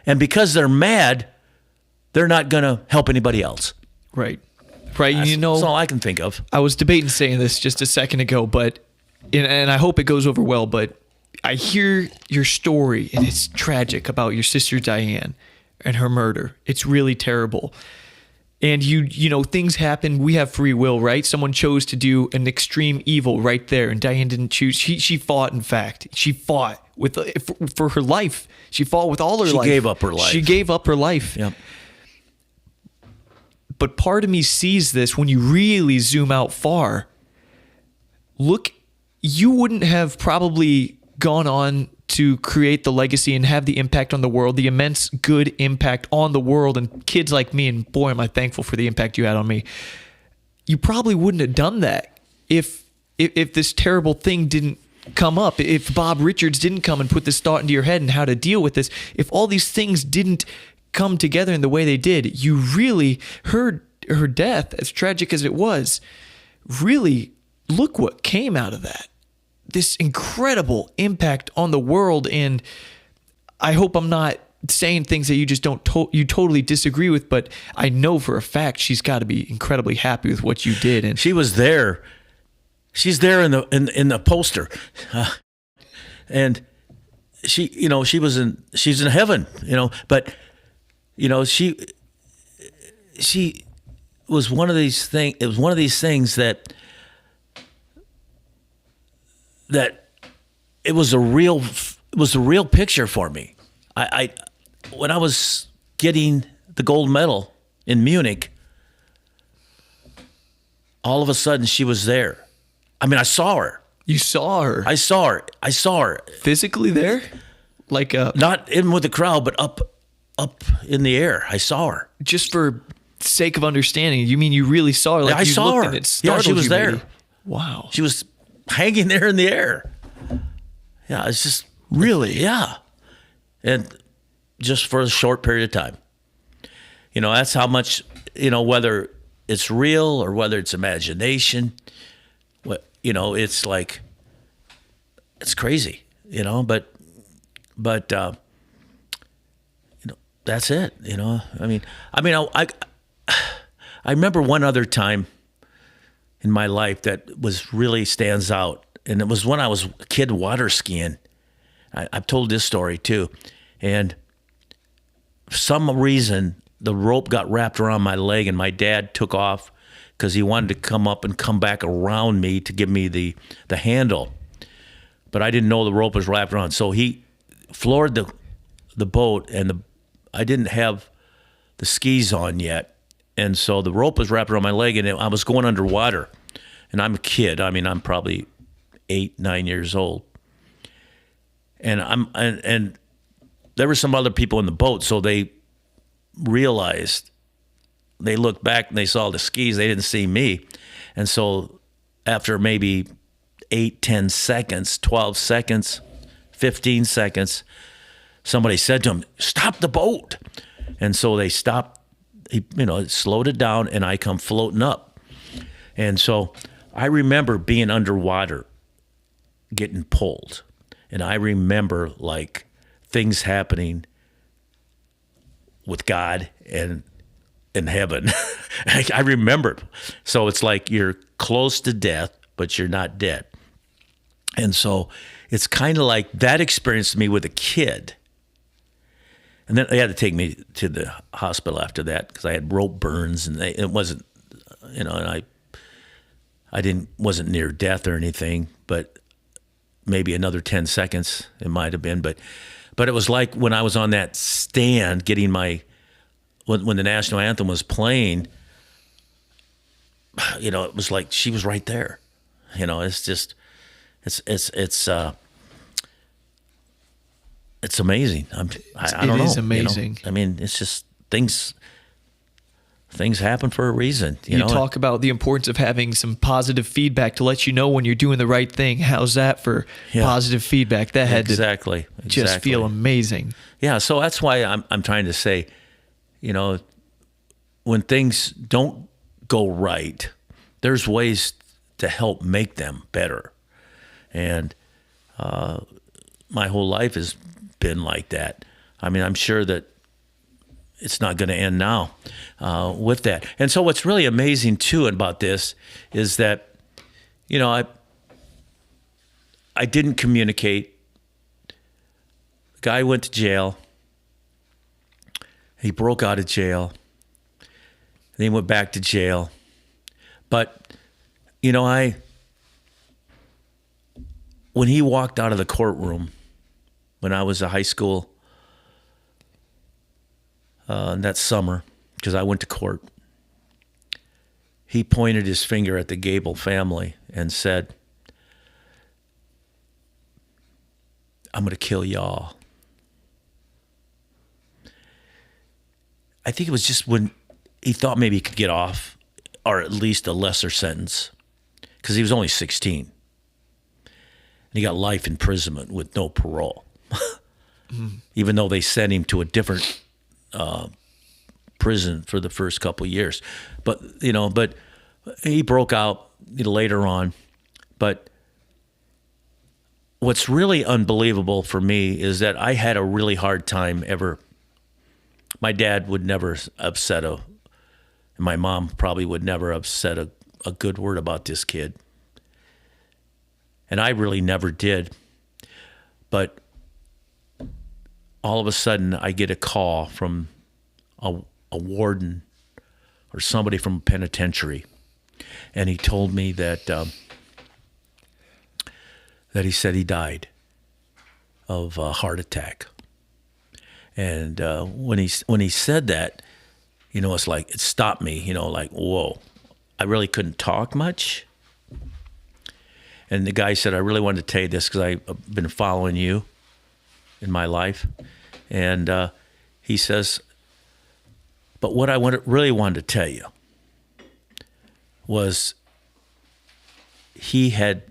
Speaker 1: And because they're mad, they're not going to help anybody else.
Speaker 2: Right.
Speaker 1: That's all I can think of.
Speaker 2: I was debating saying this just a second ago, and I hope it goes over well, but I hear your story, and it's tragic about your sister Diane and her murder. It's really terrible. And you know, things happen. We have free will, right? Someone chose to do an extreme evil right there, and Diane didn't choose. She fought. In fact, she fought for her life. She fought with all her life.
Speaker 1: She gave up her life.
Speaker 2: She gave up her life.
Speaker 1: Yep.
Speaker 2: But part of me sees this when you really zoom out far. Look, you wouldn't have probably gone on to create the legacy and have the impact on the world, the immense good impact on the world and kids like me. And boy, am I thankful for the impact you had on me. You probably wouldn't have done that if this terrible thing didn't come up, if Bob Richards didn't come and put this thought into your head and how to deal with this, if all these things didn't come together in the way they did. You really heard her death, as tragic as it was. Really, look what came out of that. This incredible impact on the world. And I hope I'm not saying things that you just you totally disagree with, but I know for a fact she's got to be incredibly happy with what you did. And
Speaker 1: she was there. She's there in the poster, and she's in heaven, but she was one of these things. It was one of these things that it was a real picture for me. I when I was getting the gold medal in Munich, all of a sudden she was there. I mean, I saw her.
Speaker 2: You saw her?
Speaker 1: I saw her.
Speaker 2: Physically there? Like
Speaker 1: not in with the crowd, but up in the air. I saw her.
Speaker 2: Just for sake of understanding, you mean you really saw her? Like
Speaker 1: I saw her. Yeah, she was there.
Speaker 2: Maybe? Wow.
Speaker 1: She was hanging there in the air. Yeah, it's just
Speaker 2: really,
Speaker 1: yeah. And just for a short period of time. That's how much, whether it's real or whether it's imagination, it's like, it's crazy, but that's it, I remember one other time in my life that really stands out. And it was when I was a kid water skiing. I've told this story too. And for some reason, the rope got wrapped around my leg and my dad took off because he wanted to come up and come back around me to give me the handle. But I didn't know the rope was wrapped around. So he floored the boat, and I didn't have the skis on yet. And so the rope was wrapped around my leg, and I was going underwater. And I'm a kid. I mean, I'm probably 8, 9 years old. And there were some other people in the boat, so they realized, they looked back and they saw the skis, they didn't see me. And so after maybe 8, 10 seconds, 12 seconds, 15 seconds, somebody said to him, "Stop the boat." And so they stopped, slowed it down, and I come floating up. And so I remember being underwater, getting pulled. And I remember like things happening with God and in heaven. I remember. So it's like you're close to death, but you're not dead. And so it's kind of like that experience to me with a kid. And then they had to take me to the hospital after that because I had rope burns, and it wasn't, and I wasn't near death or anything, but maybe another 10 seconds it might have been. But it was like when I was on that stand getting when the national anthem was playing, it was like she was right there. It's just, it's amazing. I don't know.
Speaker 2: It is amazing.
Speaker 1: It's just things happen for a reason. You
Speaker 2: talk about the importance of having some positive feedback to let you know when you're doing the right thing. How's that for positive feedback? That had
Speaker 1: to
Speaker 2: just feel amazing.
Speaker 1: Yeah, so that's why I'm trying to say, when things don't go right, there's ways to help make them better. And my whole life has been like that. I'm sure that it's not going to end now with that. And so what's really amazing too about this is that, I didn't communicate Guy went to jail. He broke out of jail. Then he went back to jail. But, you know, when he walked out of the courtroom, when I was a high school that summer, because I went to court, he pointed his finger at the Gable family and said, I'm going to kill y'all. I think it was just when he thought maybe he could get off, or at least a lesser sentence, because he was only 16. And he got life imprisonment with no parole, even though they sent him to a different prison for the first couple of years. But, you know, but he broke out later on. But what's really unbelievable for me is that I had a really hard time ever. My dad would never upset and my mom probably would never upset a good word about this kid. And I really never did. But all of a sudden I get a call from a warden or somebody from a penitentiary. And he told me that he said he died of a heart attack. And when he said that, you know, it's like, it stopped me, you know, like, whoa. I really couldn't talk much. And the guy said, I really wanted to tell you this because I've been following you in my life. And he says, but what I really wanted to tell you was he had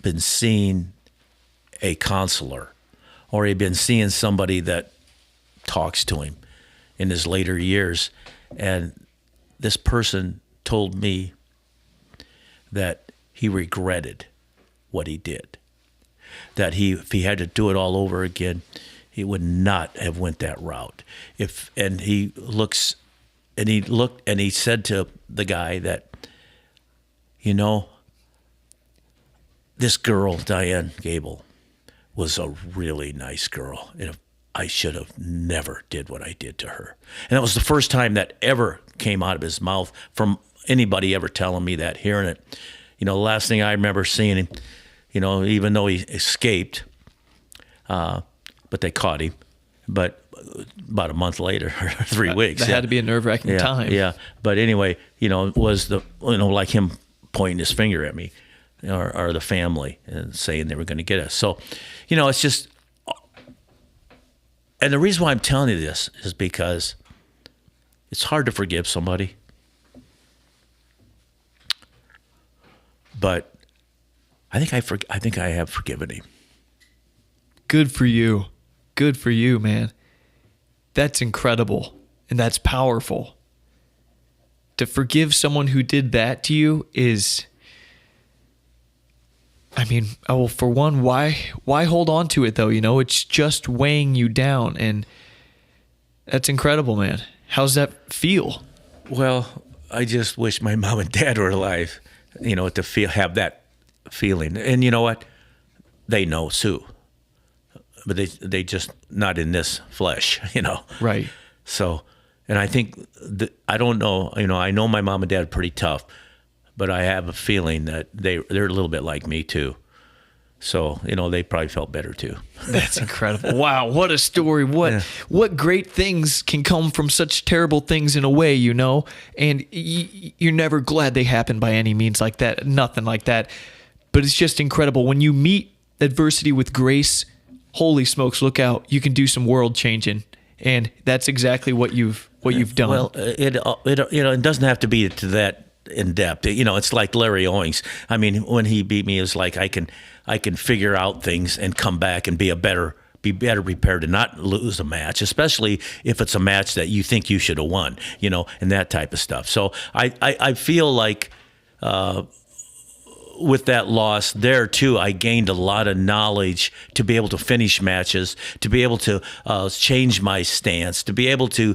Speaker 1: been seeing a counselor, or he'd been seeing somebody that talks to him in his later years. And this person told me that he regretted what he did. That if he had to do it all over again, he would not have went that route. And he said to the guy that, you know, this girl, Dan Gable, was a really nice girl. And I should have never did what I did to her. And that was the first time that ever came out of his mouth from anybody ever telling me that, hearing it. You know, the last thing I remember seeing him, you know, even though he escaped, but they caught him. But about a month later, or 3 weeks.
Speaker 2: That had to be a nerve-wracking time.
Speaker 1: Yeah. But anyway, you know, it was like him pointing his finger at me, or the family, and saying they were going to get us. So, you know, it's just. And the reason why I'm telling you this is because it's hard to forgive somebody. But I think I have forgiven him.
Speaker 2: Good for you. Good for you, man. That's incredible. And that's powerful. To forgive someone who did that to you is, I mean, oh, for one, why hold on to it though? You know, it's just weighing you down, and that's incredible, man. How's that feel?
Speaker 1: Well, I just wish my mom and dad were alive, you know, to have that feeling. And you know what? They know Sue, but they just not in this flesh, you know.
Speaker 2: Right.
Speaker 1: So, and I think I don't know, you know, I know my mom and dad are pretty tough, but I have a feeling that they're a little bit like me too. So, you know, they probably felt better too.
Speaker 2: That's incredible. Wow, what a story. What great things can come from such terrible things in a way, you know? And you're never glad they happen by any means like that. Nothing like that. But it's just incredible. When you meet adversity with grace, holy smokes, look out. You can do some world changing. And that's exactly what you've done.
Speaker 1: Well, it doesn't have to be to that in depth. You know, it's like Larry Owings. I mean, when he beat me, it was like I can figure out things and come back and be better prepared to not lose a match, especially if it's a match that you think you should have won, you know, and that type of stuff. So I feel like with that loss there too, I gained a lot of knowledge to be able to finish matches, to be able to change my stance, to be able to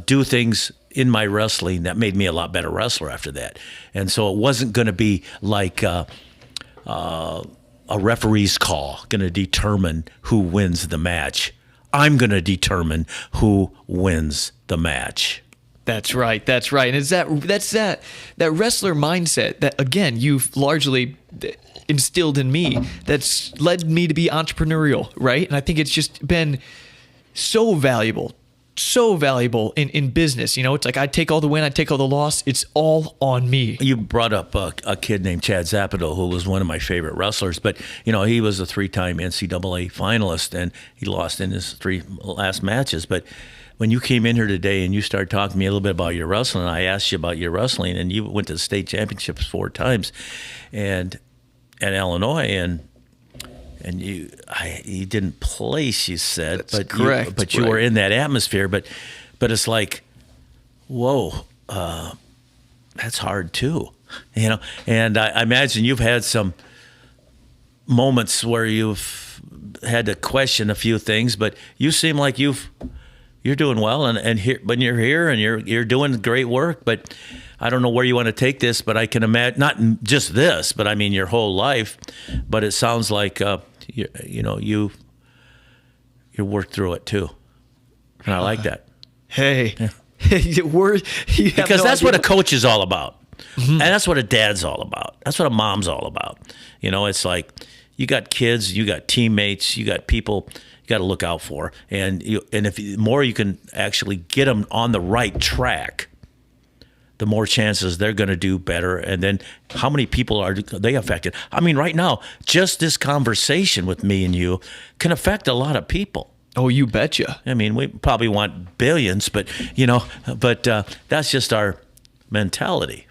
Speaker 1: do things in my wrestling that made me a lot better wrestler after that. And so it wasn't going to be like a referee's call going to determine who wins the match I'm going to determine who wins the match.
Speaker 2: That's right. That's right. And that's that wrestler mindset that, again, you've largely instilled in me, that's led me to be entrepreneurial, right? And I think it's just been so valuable in business. You know, it's like I take all the win, I take all the loss. It's all on me.
Speaker 1: You brought up a kid named Chad Zapito, who was one of my favorite wrestlers, but he was a 3-time NCAA finalist, and he lost in his 3 last matches. But when you came in here today and you started talking to me a little bit about your wrestling, I asked you about your wrestling, and you went to the state championships 4 times, and at Illinois, and you didn't place, you said.
Speaker 2: That's
Speaker 1: but
Speaker 2: correct.
Speaker 1: But you were in that atmosphere. But it's like, whoa, that's hard too, And I imagine you've had some moments where you've had to question a few things, but you seem like you're doing well, and here, but you're here and you're doing great work. But I don't know where you want to take this, but I can imagine, not just this, but I mean your whole life. But it sounds like you worked through it too, and I like that.
Speaker 2: Hey,
Speaker 1: yeah.
Speaker 2: Because
Speaker 1: that's what a coach is all about, and that's what a dad's all about. That's what a mom's all about. It's like you got kids, you got teammates, you got people you got to look out for, and if the more you can actually get them on the right track, the more chances they're going to do better. And then how many people are they affected? I mean, right now, just this conversation with me and you can affect a lot of people.
Speaker 2: Oh, you betcha.
Speaker 1: I mean, we probably want billions, but that's just our mentality.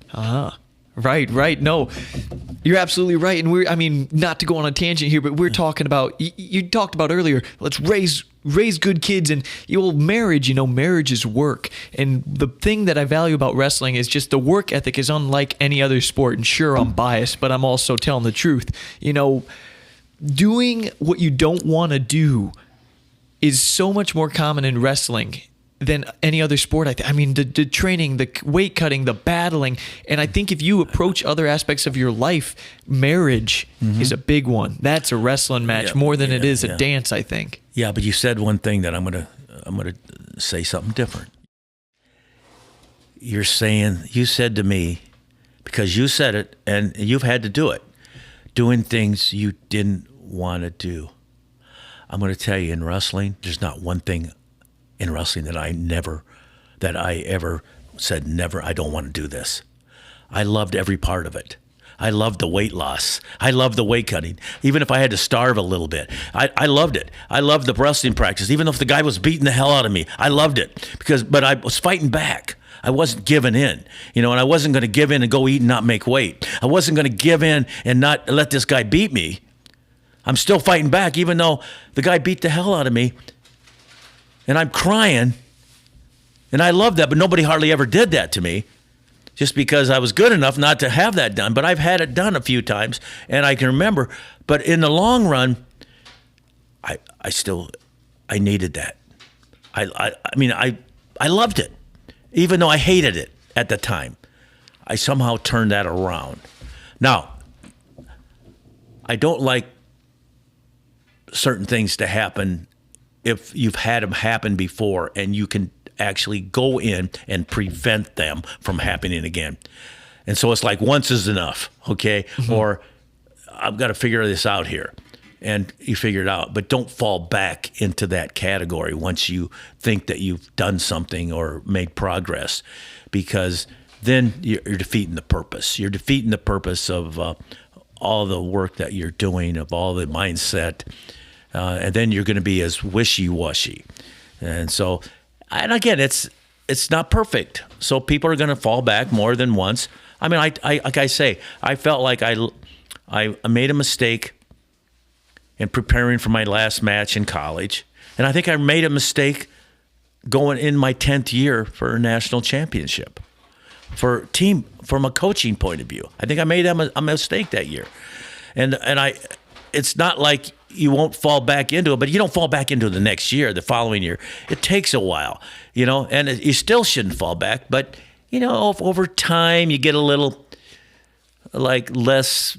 Speaker 2: Right. No, you're absolutely right. And not to go on a tangent here, but we're talking about, you talked about earlier, let's raise good kids. And marriage, marriage is work. And the thing that I value about wrestling is just the work ethic is unlike any other sport. And sure, I'm biased, but I'm also telling the truth. Doing what you don't want to do is so much more common in wrestling than any other sport. The training, the weight cutting, the battling. And I think if you approach other aspects of your life, marriage is a big one. That's a wrestling match more than it is a dance, I think.
Speaker 1: Yeah, but you said one thing that I'm gonna say something different. You said to me, because you said it and you've had to do it, doing things you didn't want to do. I'm going to tell you, in wrestling, there's not one thing in wrestling that I ever said never, I don't want to do this. I loved every part of it. I loved the weight loss. I loved the weight cutting. Even if I had to starve a little bit, I loved it. I loved the wrestling practice. Even if the guy was beating the hell out of me, I loved it but I was fighting back. I wasn't giving in, and I wasn't going to give in and go eat and not make weight. I wasn't going to give in and not let this guy beat me. I'm still fighting back, even though the guy beat the hell out of me. And I'm crying, and I love that, but nobody hardly ever did that to me just because I was good enough not to have that done. But I've had it done a few times, and I can remember. But in the long run, I needed that. I loved it, even though I hated it at the time. I somehow turned that around. Now, I don't like certain things to happen if you've had them happen before and you can actually go in and prevent them from happening again. And so it's like once is enough, okay? Or I've got to figure this out here. And you figure it out. But don't fall back into that category once you think that you've done something or made progress, because then you're defeating the purpose. You're defeating the purpose of all the work that you're doing, of all the mindset. And then you're going to be as wishy-washy. And again, it's not perfect. So people are going to fall back more than once. I mean, like I say, I felt like I made a mistake in preparing for my last match in college. And I think I made a mistake going in my 10th year for a national championship from a coaching point of view. I think I made a mistake that year. And it's not like you won't fall back into it, but you don't fall back into the next year, the following year. It takes a while, and you still shouldn't fall back. But, over time, you get a little, less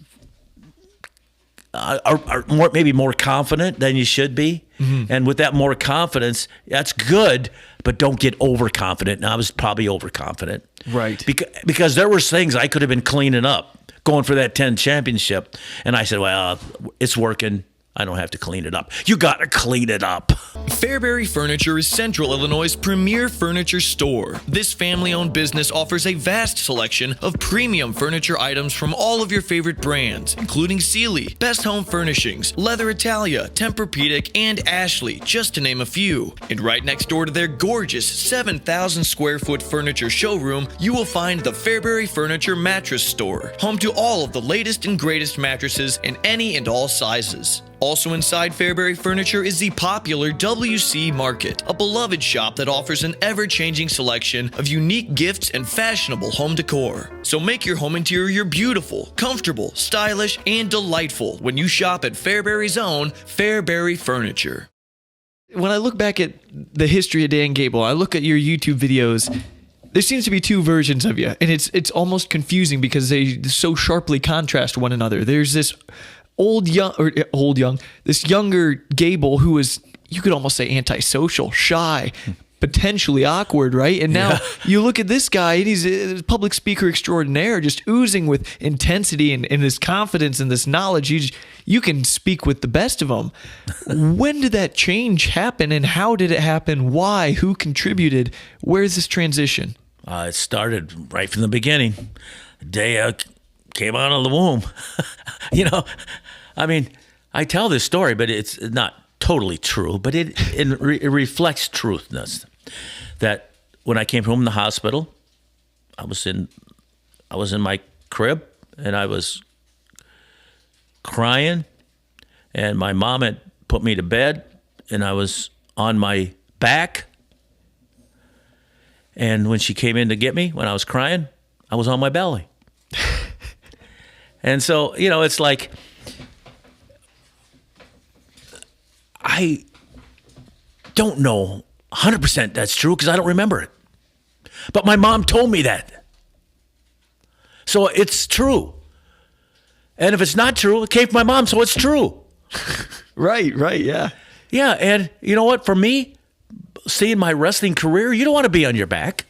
Speaker 1: are maybe more confident than you should be. And with that more confidence, that's good, but don't get overconfident. And I was probably overconfident.
Speaker 2: Right.
Speaker 1: Because there were things I could have been cleaning up, going for that 10 championship. And I said, well, it's working. I don't have to clean it up. You got to clean it up.
Speaker 8: Fairbury Furniture is Central Illinois' premier furniture store. This family-owned business offers a vast selection of premium furniture items from all of your favorite brands, including Sealy, Best Home Furnishings, Leather Italia, Tempur-Pedic, and Ashley, just to name a few. And right next door to their gorgeous 7,000 square foot furniture showroom, you will find the Fairbury Furniture Mattress Store, home to all of the latest and greatest mattresses in any and all sizes. Also inside Fairbury Furniture is the popular WC Market, a beloved shop that offers an ever-changing selection of unique gifts and fashionable home decor. So make your home interior beautiful, comfortable, stylish, and delightful when you shop at Fairbury's own Fairbury Furniture.
Speaker 2: When I look back at the history of Dan Gable, I look at your YouTube videos, there seems to be two versions of you, and it's almost confusing because they so sharply contrast one another. There's this this younger Gable who was, you could almost say, antisocial, shy, potentially awkward, right? And now you look at this guy, and he's a public speaker extraordinaire, just oozing with intensity and this confidence and this knowledge. You can speak with the best of them. When did that change happen, and how did it happen? Why? Who contributed? Where's this transition?
Speaker 1: It started right from the beginning. The day I came out of the womb. I tell this story, but it's not totally true, but it reflects truthness. That when I came home from the hospital, I was in my crib, and I was crying, and my mom had put me to bed, and I was on my back. And when she came in to get me, when I was crying, I was on my belly. And so, it's like, I don't know 100% that's true because I don't remember it. But my mom told me that. So it's true. And if it's not true, it came from my mom, so it's true.
Speaker 2: Right, yeah.
Speaker 1: Yeah, and you know what? For me, seeing my wrestling career, you don't want to be on your back.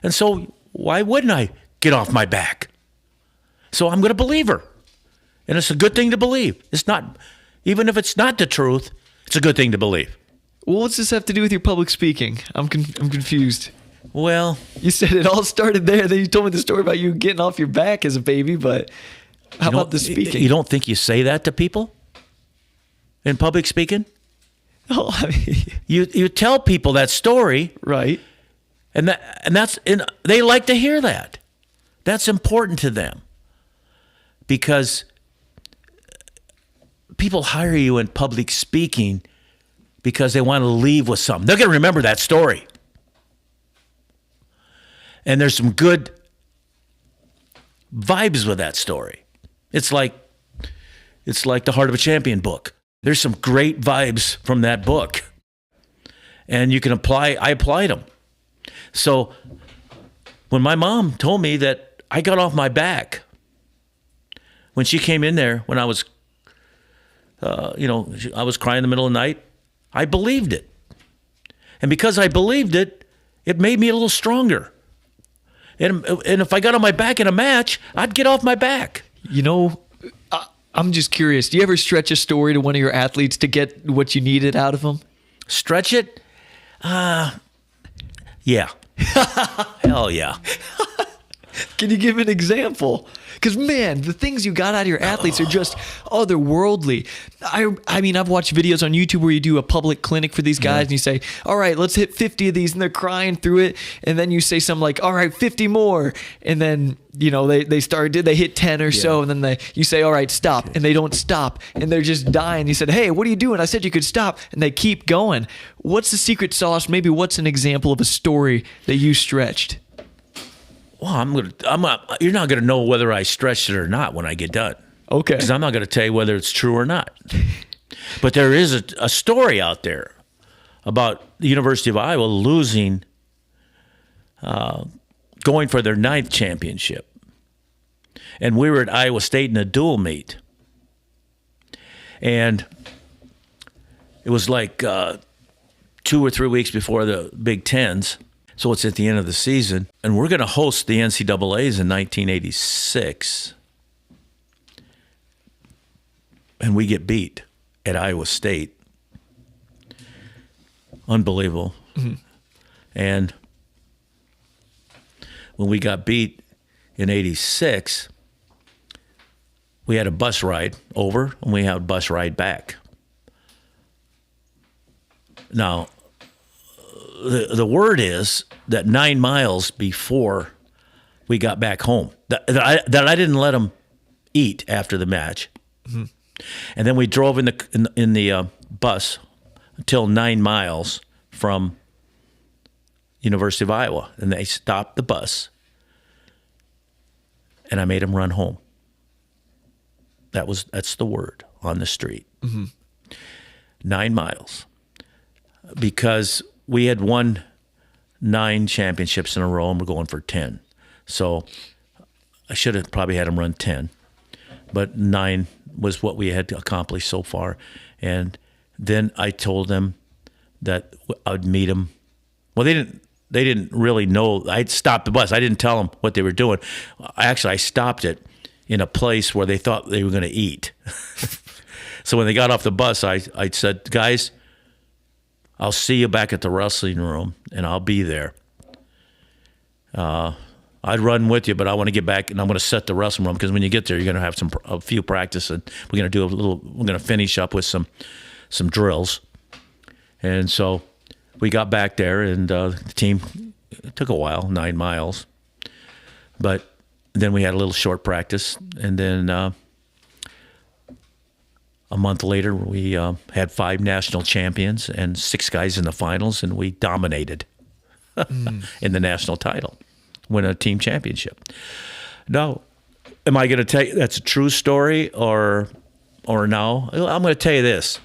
Speaker 1: And so why wouldn't I get off my back? So I'm going to believe her. And it's a good thing to believe. It's not, even if it's not the truth, it's a good thing to believe.
Speaker 2: Well, what's this have to do with your public speaking? I'm confused.
Speaker 1: Well,
Speaker 2: you said it all started there. Then you told me the story about you getting off your back as a baby, but how about the speaking?
Speaker 1: You don't think you say that to people in public speaking?
Speaker 2: Oh, I mean,
Speaker 1: you tell people that story,
Speaker 2: right?
Speaker 1: And they like to hear that. That's important to them because people hire you in public speaking because they want to leave with something. They're going to remember that story. And there's some good vibes with that story. It's like the Heart of a Champion book. There's some great vibes from that book. And you can I applied them. So when my mom told me that I got off my back, when she came in there, when I was, I was crying in the middle of the night, I believed it. And because I believed it, it made me a little stronger. And if I got on my back in a match, I'd get off my back.
Speaker 2: I'm just curious. Do you ever stretch a story to one of your athletes to get what you needed out of them?
Speaker 1: Stretch it? Yeah. Hell yeah.
Speaker 2: Can you give an example? Because, man, the things you got out of your athletes are just otherworldly. I mean, I've watched videos on YouTube where you do a public clinic for these guys and you say, all right, let's hit 50 of these, and they're crying through it. And then you say something like, all right, 50 more. And then, they hit 10 or so. And then you say, all right, stop. And they don't stop. And they're just dying. You said, hey, what are you doing? I said you could stop. And they keep going. What's the secret sauce? Maybe what's an example of a story that you stretched?
Speaker 1: Well, you're not going to know whether I stretched it or not when I get done.
Speaker 2: Okay.
Speaker 1: Because I'm not going to tell you whether it's true or not. But there is a story out there about the University of Iowa losing, going for their 9th championship. And we were at Iowa State in a dual meet. And it was like 2 or 3 weeks before the Big Tens. So it's at the end of the season. And we're going to host the NCAAs in 1986. And we get beat at Iowa State. Unbelievable. Mm-hmm. And when we got beat in 86, we had a bus ride over and we had a bus ride back. Now, the word is that 9 miles before we got back home, that I didn't let them eat after the match. Mm-hmm. And then we drove in the bus until 9 miles from University of Iowa, and they stopped the bus, and I made them run home. That's the word on the street. Mm-hmm. 9 miles, because we had won 9 championships in a row, and we're going for 10. So I should have probably had them run 10, but 9 was what we had accomplished so far. And then I told them that I would meet them. Well, they didn't really know. I'd stopped the bus. I didn't tell them what they were doing. Actually, I stopped it in a place where they thought they were going to eat. So when they got off the bus, I said, guys, I'll see you back at the wrestling room, and I'll be there. I'd run with you, but I want to get back, and I'm going to set the wrestling room, because when you get there, you're going to have a few practice, and we're going to finish up with some drills. And so we got back there, and the team, it took a while, 9 miles. But then we had a little short practice, and then a month later, we had 5 national champions and 6 guys in the finals, and we dominated in the national title, win a team championship. Now, am I going to tell you that's a true story or no? I'm going to tell you this.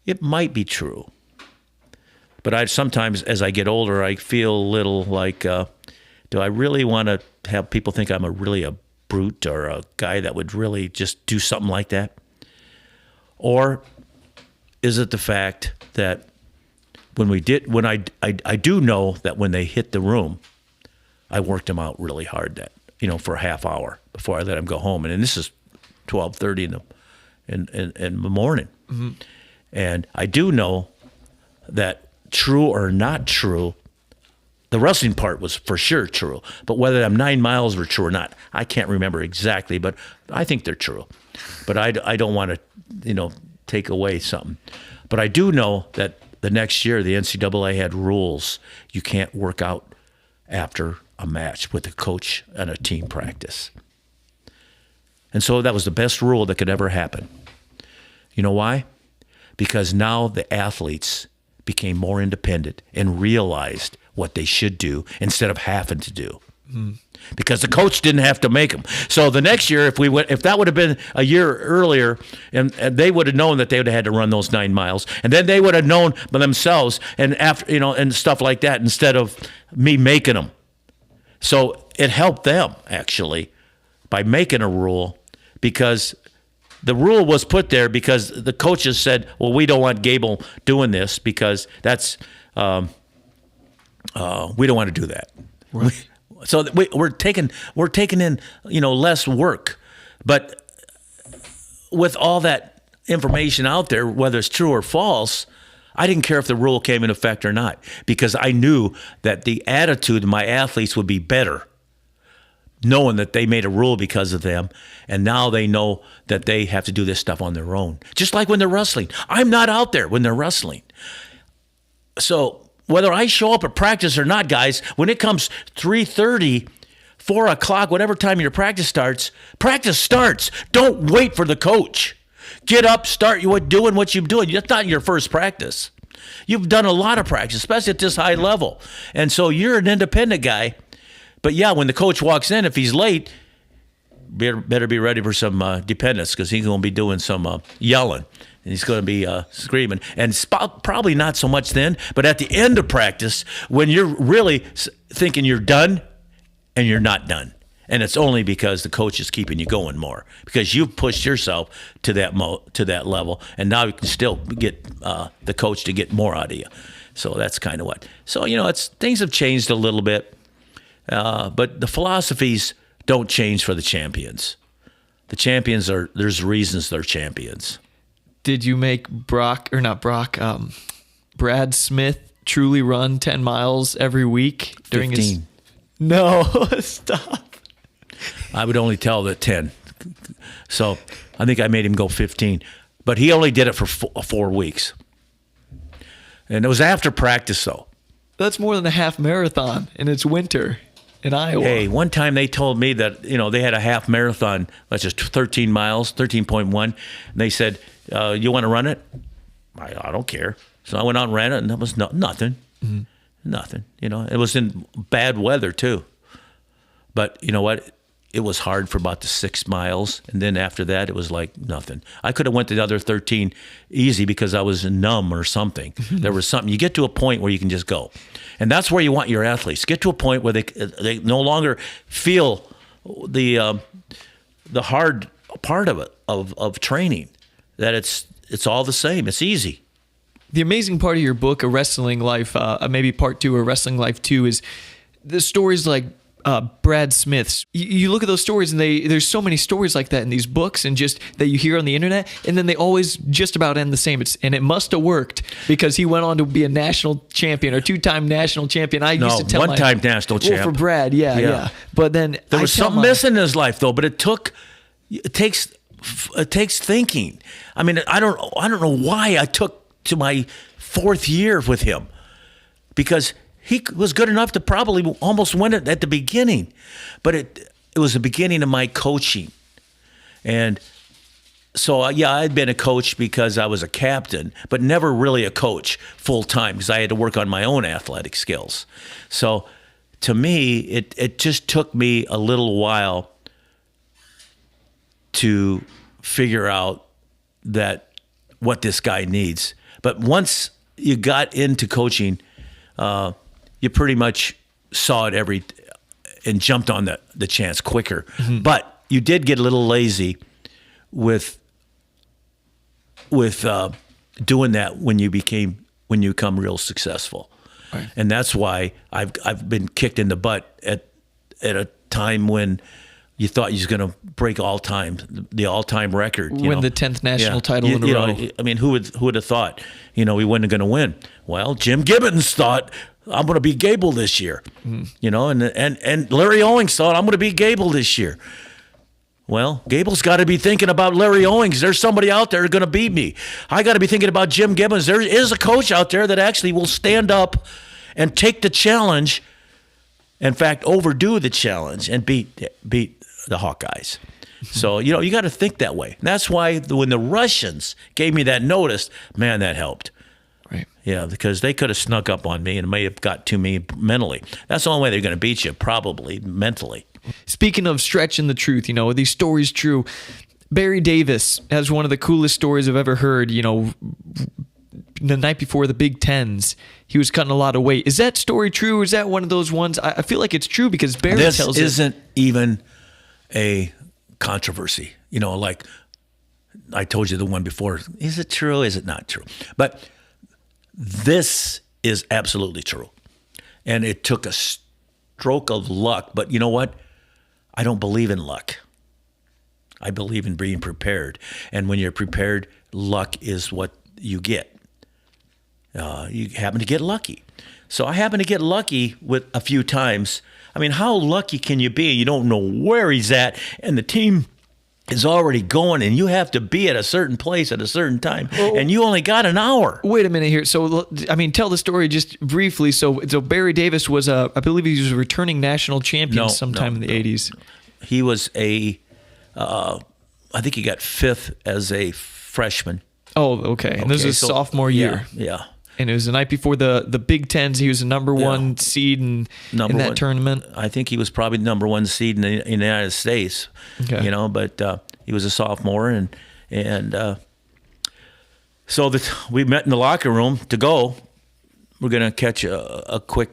Speaker 1: It might be true. But sometimes, as I get older, I feel a little like, do I really want to have people think I'm really a brute or a guy that would really just do something like that? Or is it the fact that I do know that when they hit the room, I worked them out really hard for a half hour before I let them go home. And this is 12:30 in the morning. Mm-hmm. And I do know that, true or not true, the wrestling part was for sure true. But whether them 9 miles were true or not, I can't remember exactly, but I think they're true. But I don't want to, take away something. But I do know that the next year, the NCAA had rules. You can't work out after a match with a coach and a team practice. And so that was the best rule that could ever happen. You know why? Because now the athletes became more independent and realized what they should do instead of having to do. Mm. Because the coach didn't have to make them. So the next year, if that would have been a year earlier, and they would have known that they would have had to run those 9 miles, and then they would have known by themselves, and after and stuff like that, instead of me making them. So it helped them actually by making a rule, because the rule was put there because the coaches said, well, we don't want Gable doing this because that's we don't want to do that. Right. So we're taking in less work, but with all that information out there, whether it's true or false, I didn't care if the rule came in effect or not, because I knew that the attitude of my athletes would be better, knowing that they made a rule because of them, and now they know that they have to do this stuff on their own. Just like when they're wrestling. I'm not out there when they're wrestling. So whether I show up at practice or not, guys, when it comes 3:30, 4 o'clock, whatever time your practice starts, practice starts. Don't wait for the coach. Get up, start doing what you're doing. That's not your first practice. You've done a lot of practice, especially at this high level. And so you're an independent guy. But yeah, when the coach walks in, if he's late, better be ready for some dependence, because he's going to be doing some yelling. And he's going to be screaming. And probably not so much then, but at the end of practice, when you're really thinking you're done and you're not done. And it's only because the coach is keeping you going more, because you've pushed yourself to that level, and now you can still get the coach to get more out of you. So that's kind of what. So things have changed a little bit, but the philosophies don't change for the champions. The champions there's reasons they're champions.
Speaker 2: Did you make Brad Smith truly run 10 miles every week during
Speaker 1: 15.
Speaker 2: his? No, stop.
Speaker 1: I would only tell the 10. So I think I made him go 15. But he only did it for 4 weeks. And it was after practice, though.
Speaker 2: That's more than a half marathon, and it's winter in Iowa.
Speaker 1: Hey, one time they told me that, they had a half marathon, that's just 13 miles, 13.1. And they said, you want to run it? I don't care. So I went out and ran it, and that was nothing. Mm-hmm. Nothing. It was in bad weather, too. But you know what? It was hard for about the 6 miles, and then after that, it was like nothing. I could have went the other 13 easy because I was numb or something. There was something. You get to a point where you can just go, and that's where you want your athletes. Get to a point where they no longer feel the hard part of it of training. That it's all the same. It's easy.
Speaker 2: The amazing part of your book, A Wrestling Life, maybe part 2, A Wrestling Life 2, is the stories like Brad Smith's. You look at those stories, and there's so many stories like that in these books, and just that you hear on the internet, and then they always just about end the same. And it must have worked, because he went on to be a national champion or 2-time national champion. Used to tell
Speaker 1: one-time national champ.
Speaker 2: Well, for Brad, yeah. But then
Speaker 1: there was something missing in his life, though. But it takes thinking. I mean, I don't know why I took to my 4th year with him, because he was good enough to probably almost win it at the beginning, but it was the beginning of my coaching. And so, I'd been a coach because I was a captain, but never really a coach full time, because I had to work on my own athletic skills. So to me, it just took me a little while to figure out what this guy needs. But once you got into coaching, you pretty much saw it and jumped on the chance quicker. Mm-hmm. But you did get a little lazy with doing that when you become real successful. Right. And that's why I've been kicked in the butt at a time when you thought you was going to break the all-time record.
Speaker 2: Win the 10th national title in a row.
Speaker 1: I mean, who would have thought, we weren't going to win? Well, Jim Gibbons thought, I'm going to beat Gable this year. And Larry Owings thought, I'm going to beat Gable this year. Well, Gable's got to be thinking about Larry Owings. There's somebody out there going to beat me. I got to be thinking about Jim Gibbons. There is a coach out there that actually will stand up and take the challenge, in fact, overdo the challenge and beat the Hawkeyes. So, you got to think that way. And that's why when the Russians gave me that notice, man, that helped.
Speaker 2: Right.
Speaker 1: Yeah, because they could have snuck up on me and it may have got to me mentally. That's the only way they're going to beat you, probably, mentally.
Speaker 2: Speaking of stretching the truth, are these stories true? Barry Davis has one of the coolest stories I've ever heard. The night before the Big Tens, he was cutting a lot of weight. Is that story true, or is that one of those ones? I feel like it's true, because Barry tells it.
Speaker 1: This isn't even a controversy. Like I told you the one before. Is it true? Is it not true? But this is absolutely true. And it took a stroke of luck. But you know what? I don't believe in luck. I believe in being prepared. And when you're prepared, luck is what you get. You happen to get lucky. So I happen to get lucky with a few times. I mean, how lucky can you be? You don't know where he's at, and the team is already going, and you have to be at a certain place at a certain time, and you only got an hour.
Speaker 2: Wait a minute here. So, tell the story just briefly. So Barry Davis was I believe he was a returning national champion sometime in the 80s.
Speaker 1: He was I think he got 5th as a freshman.
Speaker 2: Oh, okay. And this is sophomore year.
Speaker 1: Yeah.
Speaker 2: And it was the night before the Big Tens. He was the number one seed in that tournament.
Speaker 1: I think he was probably the number 1 seed in the United States. Okay. But he was a sophomore, and so we met in the locker room to go. We're going to catch a quick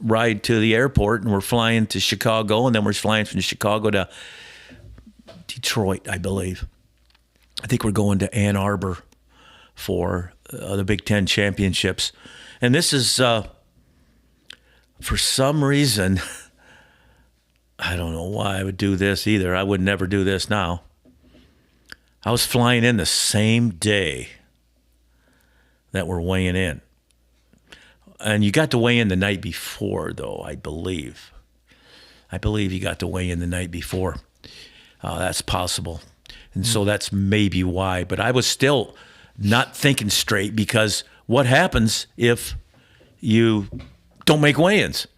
Speaker 1: ride to the airport, and we're flying to Chicago, and then we're flying from Chicago to Detroit, I believe. I think we're going to Ann Arbor for the Big Ten championships. And this is, for some reason, I don't know why I would do this either. I would never do this now. I was flying in the same day that we're weighing in. And you got to weigh in the night before, though, I believe. I believe you got to weigh in the night before. That's possible. And so that's maybe why. But I was still not thinking straight, because what happens if you don't make weigh-ins?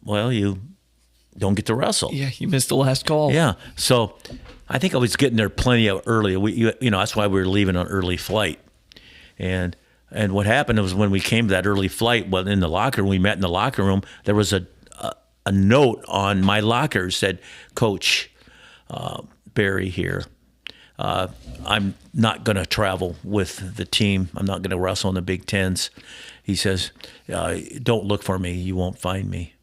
Speaker 1: Well, you don't get to wrestle.
Speaker 2: Yeah, you missed the last call.
Speaker 1: Yeah. So I think I was getting there plenty early. That's why we were leaving on early flight. And what happened was, when we came to that early flight, in the locker room, we met in the locker room, there was a note on my locker that said, "Coach Barry here. I'm not going to travel with the team. I'm not going to wrestle in the Big Tens." He says, "Don't look for me. You won't find me."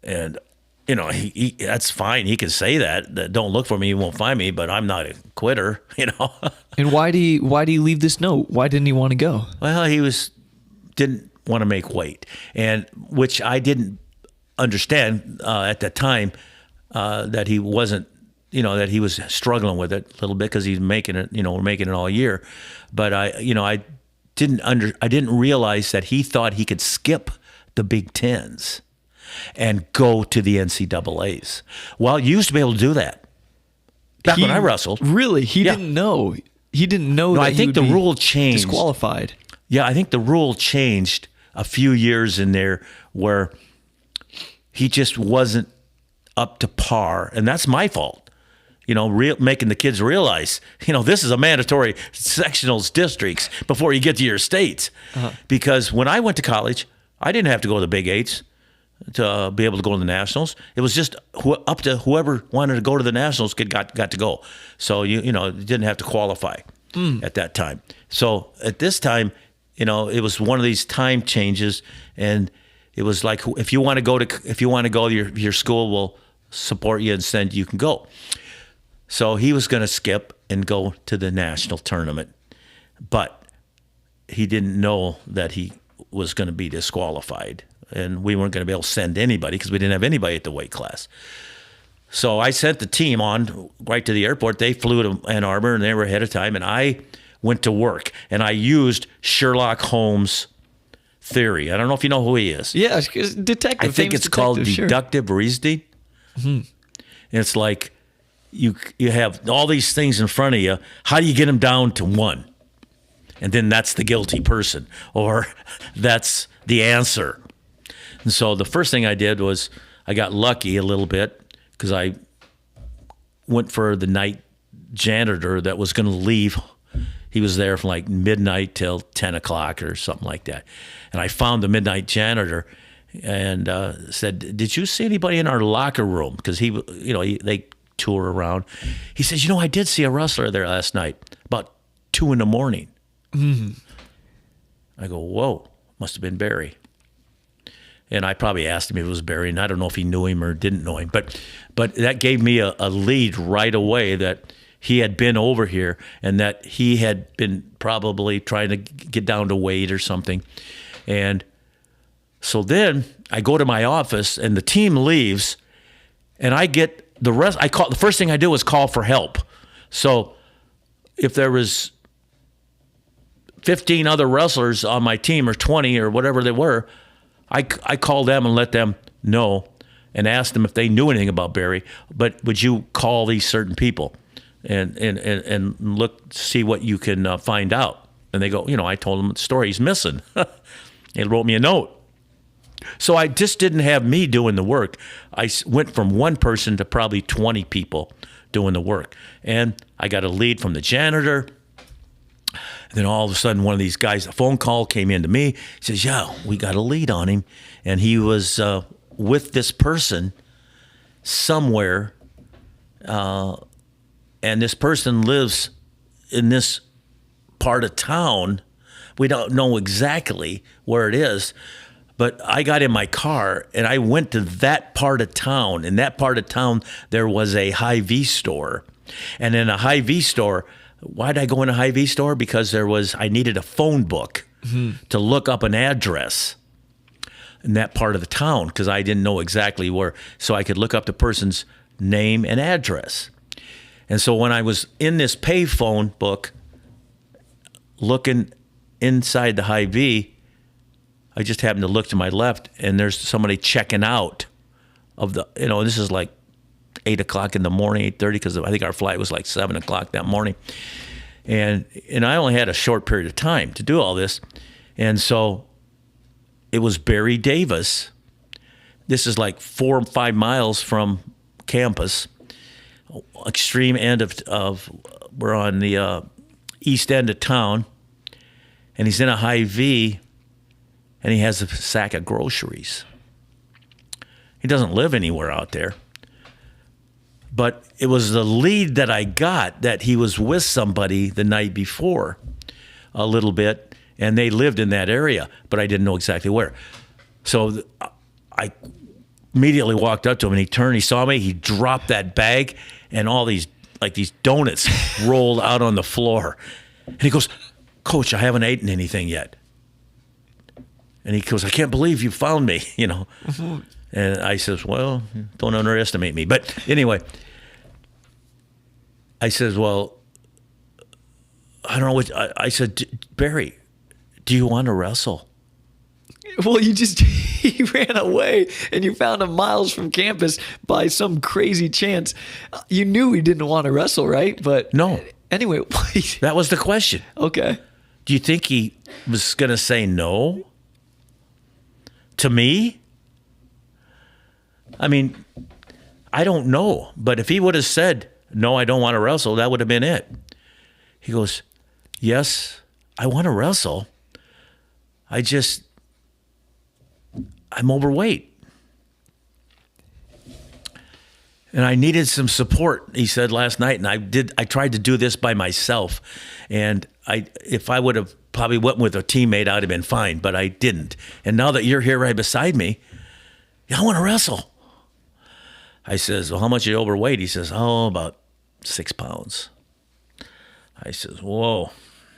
Speaker 1: And, he that's fine. He can say that don't look for me, you won't find me, but I'm not a quitter,
Speaker 2: And why do you leave this note? Why didn't he want to go?
Speaker 1: Well, he didn't want to make weight, and which I didn't understand at the time, that he wasn't, that he was struggling with it a little bit, because he's making it, we're making it all year. But I didn't realize that he thought he could skip the Big Tens and go to the NCAAs. Well, you used to be able to do that back when I wrestled.
Speaker 2: Really? He didn't know. He didn't know that
Speaker 1: I think the rule changed.
Speaker 2: Disqualified.
Speaker 1: Yeah, I think the rule changed a few years in there, where he just wasn't up to par, and that's my fault. Making the kids realize, this is a mandatory sectionals districts before you get to your states. Because when I went to college, I didn't have to go to the Big Eights to be able to go to the Nationals. It was just up to whoever wanted to go to the Nationals got to go. So you didn't have to qualify at that time. So at this time, it was one of these time changes, and it was like, if you want to go, your school will support you and send you can go. So he was going to skip and go to the national tournament, but he didn't know that he was going to be disqualified, and we weren't going to be able to send anybody because we didn't have anybody at the weight class. So I sent the team on right to the airport. They flew to Ann Arbor, and they were ahead of time, and I went to work, and I used Sherlock Holmes' theory. I don't know if you know who he is.
Speaker 2: Yeah, detective.
Speaker 1: I think it's called deductive reasoning. And it's like, you have all these things in front of you. How do you get them down to one? And then that's the guilty person, or that's the answer. And so the first thing I did was, I got lucky a little bit, because I went for the night janitor that was going to leave. He was there from like midnight till 10 o'clock or something like that. And I found the midnight janitor and said, "Did you see anybody in our locker room?" Because they tour around. He says, "I did see a wrestler there last night, about 2 a.m. I go, "Whoa, must have been Barry." And I probably asked him if it was Barry, and I don't know if he knew him or didn't know him. But that gave me a lead right away that he had been over here, and that he had been probably trying to get down to weight or something. And so then I go to my office, and the team leaves, and I get the rest. The first thing I do is call for help. So if there was 15 other wrestlers on my team, or 20 or whatever they were, I called them and let them know, and asked them if they knew anything about Barry. But would you call these certain people and look, see what you can find out? And they go, I told them the story. He's missing. He wrote me a note. So I just didn't have me doing the work. I went from one person to probably 20 people doing the work. And I got a lead from the janitor. And then all of a sudden, one of these guys, a phone call came in to me. He says, "Yeah, we got a lead on him. And he was with this person somewhere. And this person lives in this part of town. we don't know exactly where it is. But I got in my car and I went to that part of town. In that part of town, there was a Hy-Vee store. And in a Hy-Vee store, why did I go in a Hy-Vee store? Because I needed a phone book to look up an address in that part of the town because I didn't know exactly where. So I could look up the person's name and address. And so when I was in this payphone book looking inside the Hy-Vee, I just happened to look to my left, and there's somebody checking out of the, this is like 8 o'clock in the morning, 8:30, because I think our flight was like 7 o'clock that morning. And I only had a short period of time to do all this. And so it was Barry Davis. This is like 4 or 5 miles from campus, extreme end of we're on the east end of town, and he's in a Hy-Vee. And he has a sack of groceries. He doesn't live anywhere out there. But it was the lead that I got that he was with somebody the night before a little bit, and they lived in that area, but I didn't know exactly where. So I immediately walked up to him, and he turned, he saw me, he dropped that bag, and all these donuts rolled out on the floor. And he goes, "Coach, I haven't eaten anything yet." And he goes, "I can't believe you found me," And I says, "Well, don't underestimate me." But anyway, I says, "Well, I don't know what," I said, "Barry, do you want to wrestle?"
Speaker 2: Well, he ran away, and you found him miles from campus by some crazy chance. You knew he didn't want to wrestle, right? But
Speaker 1: no.
Speaker 2: Anyway.
Speaker 1: That was the question.
Speaker 2: Okay.
Speaker 1: Do you think he was going to say no? To me? I mean, I don't know. But if he would have said, "No, I don't want to wrestle," that would have been it. He goes, "Yes, I want to wrestle. I'm overweight. And I needed some support," he said last night. And I tried to do this by myself. And if I would have probably went with a teammate, I'd have been fine, but I didn't. And now that you're here right beside me, I want to wrestle. I says, "Well, how much are you overweight?" He says, "Oh, about 6 pounds." I says, "Whoa."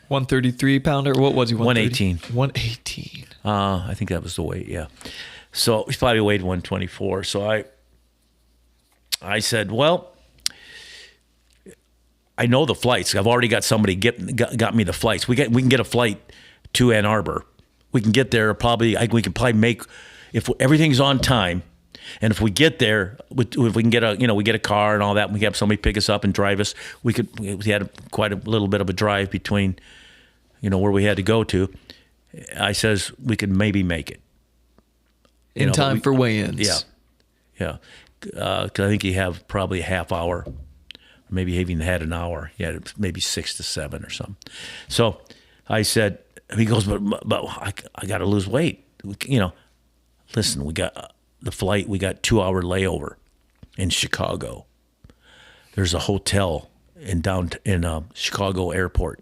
Speaker 2: 133 pounder? What was he?
Speaker 1: 118.
Speaker 2: 118.
Speaker 1: I think that was the weight, yeah. So he probably weighed 124. So I said, "Well, I know the flights. I've already got somebody got me the flights. We can get a flight to Ann Arbor. We can get there we can probably make, if everything's on time, and if we get there, if we can get we get a car and all that, and we have somebody pick us up and drive us. We had quite a little bit of a drive between, where we had to go to." I says, "We could maybe make it
Speaker 2: in time for weigh-ins."
Speaker 1: Yeah. Because I think you have probably a half hour. Maybe he even had an hour. Yeah, maybe 6 to 7 or something. So I said, he goes, but I got to lose weight. Listen, we got the flight. We got 2-hour layover in Chicago. There's a hotel in Chicago airport.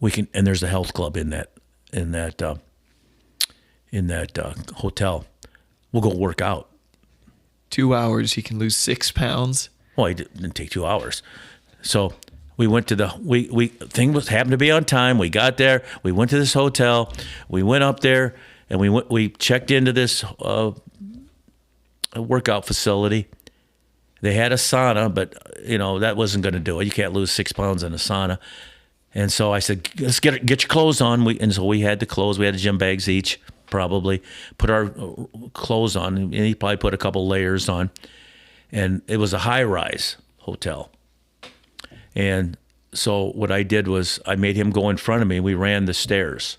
Speaker 1: And there's a health club in that hotel. We'll go work out.
Speaker 2: 2 hours, he can lose 6 pounds.
Speaker 1: Well, it didn't take 2 hours. So we went to happened to be on time. We got there. We went to this hotel. We went up there, and we checked into this workout facility. They had a sauna, but that wasn't going to do it. You can't lose 6 pounds in a sauna. And so I said, "Let's get your clothes on." And so we had the clothes. We had the gym bags each, probably put our clothes on, and he probably put a couple layers on. And it was a high-rise hotel. And so what I did was I made him go in front of me. We ran the stairs.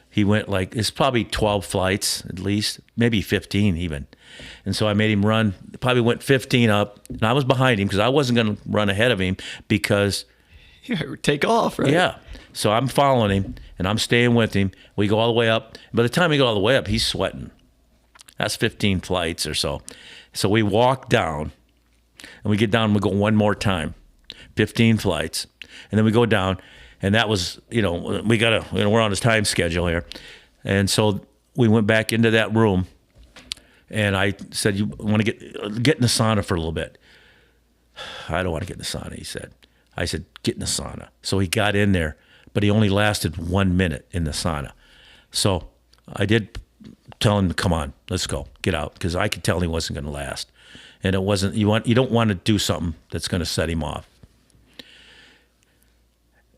Speaker 1: He went it's probably 12 flights at least, maybe 15 even. And so I made him run, probably went 15 up. And I was behind him because I wasn't going to run ahead of him because...
Speaker 2: take off, right?
Speaker 1: Yeah. So I'm following him, and I'm staying with him. We go all the way up. By the time we go all the way up, he's sweating. That's 15 flights or so. So we walk down, and we get down, and we go one more time, 15 flights. And then we go down, and that was, we're on this time schedule here. And so we went back into that room, and I said, you want to get in the sauna for a little bit? I don't want to get in the sauna, he said. I said, get in the sauna. So he got in there, but he only lasted 1 minute in the sauna. So I did tell him, come on, let's go, get out, because I could tell he wasn't going to last. And it wasn't, you don't want to do something that's going to set him off.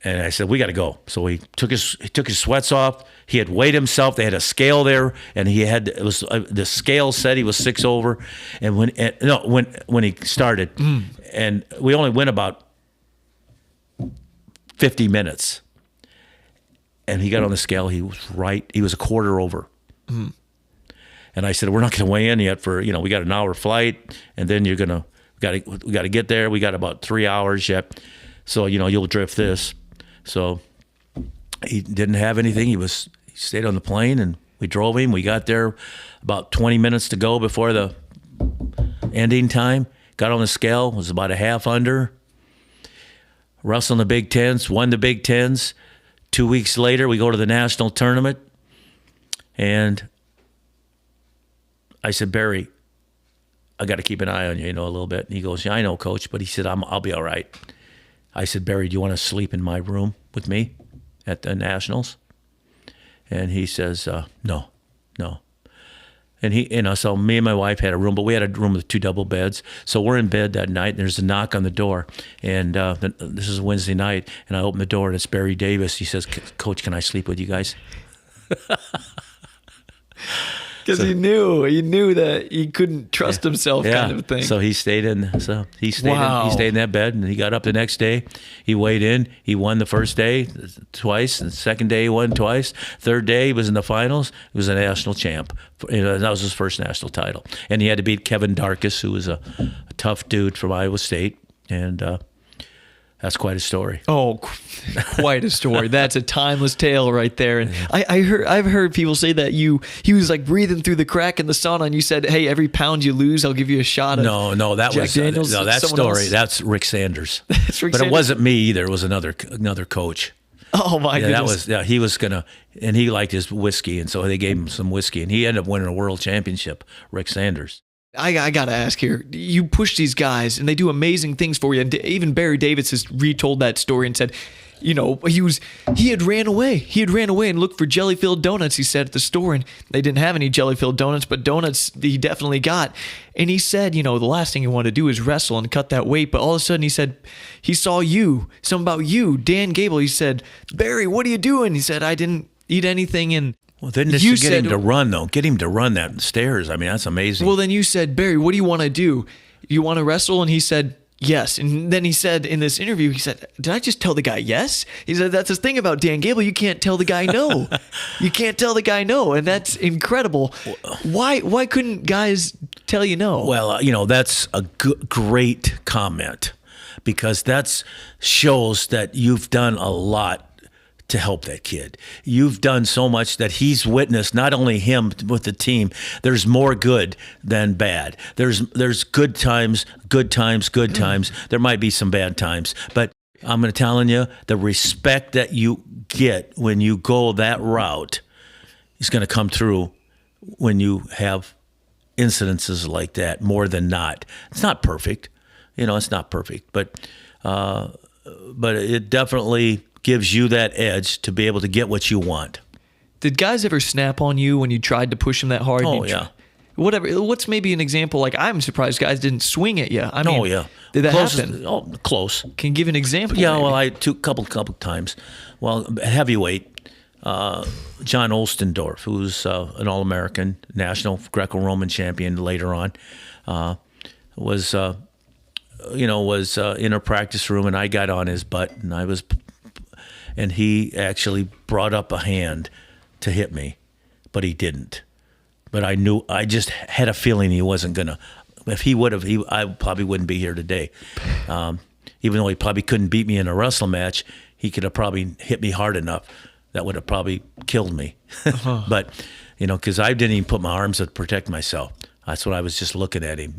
Speaker 1: And I said, we got to go. So he took his sweats off. He had weighed himself. They had a scale there, and the scale said he was 6 over. And when he started, and we only went about 50 minutes. And he got on the scale. He was right. He was a quarter over. And I said, we're not going to weigh in yet for, we got an hour flight, and then we got to get there. We got about 3 hours yet. So, you'll drift this. So he didn't have anything. He stayed on the plane, and we drove him. We got there about 20 minutes to go before the ending time. Got on the scale, was about a half under. Wrestled in the Big Tens, won the Big Tens. 2 weeks later, we go to the national tournament, and I said, Barry, I got to keep an eye on you, a little bit. And he goes, yeah, I know, Coach. But he said, I'll be all right. I said, Barry, do you want to sleep in my room with me at the Nationals? And he says, no. And so me and my wife had a room, but we had a room with 2 double beds. So we're in bed that night, and there's a knock on the door. And this is Wednesday night, and I open the door, and it's Barry Davis. He says, Coach, can I sleep with you guys?
Speaker 2: Because he knew that he couldn't trust himself, kind of thing.
Speaker 1: So he stayed in that bed, and he got up the next day. He weighed in. He won the first day twice, and the second day he won twice. Third day he was in the finals. He was a national champ. That was his first national title, and he had to beat Kevin Darkus, who was a tough dude from Iowa State, and that's quite a story.
Speaker 2: Oh, quite a story. That's a timeless tale right there. And I've heard people say that he was like breathing through the crack in the sauna, and you said, "Hey, every pound you lose, I'll give you a shot."
Speaker 1: That story. That's Rick Sanders.
Speaker 2: That's Rick
Speaker 1: but
Speaker 2: Sanders.
Speaker 1: It wasn't me either. It was another coach.
Speaker 2: Oh my goodness!
Speaker 1: He was gonna, and he liked his whiskey, and so they gave him some whiskey, and he ended up winning a world championship. Rick Sanders.
Speaker 2: I got to ask here, you push these guys and they do amazing things for you. And even Barry Davis has retold that story and said, he had ran away. He had ran away and looked for jelly-filled donuts, he said, at the store. And they didn't have any jelly-filled donuts, but donuts he definitely got. And he said, the last thing he wanted to do is wrestle and cut that weight. But all of a sudden he said, he saw something about you, Dan Gable. He said, Barry, what are you doing? He said, I didn't eat anything. And
Speaker 1: well, then just get him to run, though. Get him to run that stairs. I mean, that's amazing.
Speaker 2: Well, then you said, Barry, what do you want to do? You want to wrestle? And he said, yes. And then he said in this interview, he said, did I just tell the guy yes? He said, that's the thing about Dan Gable. You can't tell the guy no. You can't tell the guy no. And that's incredible. Why couldn't guys tell you no?
Speaker 1: Well, that's a great comment, because that shows that you've done a lot to help that kid. You've done so much that he's witnessed, not only him with the team. There's more good than bad. There's good times. There might be some bad times, but I'm telling you, the respect that you get when you go that route is going to come through when you have incidences like that, more than not. It's not perfect. It's not perfect, but it definitely gives you that edge to be able to get what you want.
Speaker 2: Did guys ever snap on you when you tried to push them that hard?
Speaker 1: Oh, yeah.
Speaker 2: Whatever. What's maybe an example? Like, I'm surprised guys didn't swing at you. I mean,
Speaker 1: oh, yeah.
Speaker 2: Did that happen?
Speaker 1: Oh, close.
Speaker 2: Can you give an example?
Speaker 1: Yeah,
Speaker 2: maybe?
Speaker 1: well, I took a couple times. Well, heavyweight, John Olstendorf, who's an All-American, national Greco-Roman champion later on, was in a practice room, and I got on his butt, and he actually brought up a hand to hit me, but he didn't. But I just had a feeling he wasn't gonna. If he would have, I probably wouldn't be here today. Even though he probably couldn't beat me in a wrestle match, he could have probably hit me hard enough that would have probably killed me. But because I didn't even put my arms to protect myself. That's what I was just looking at him,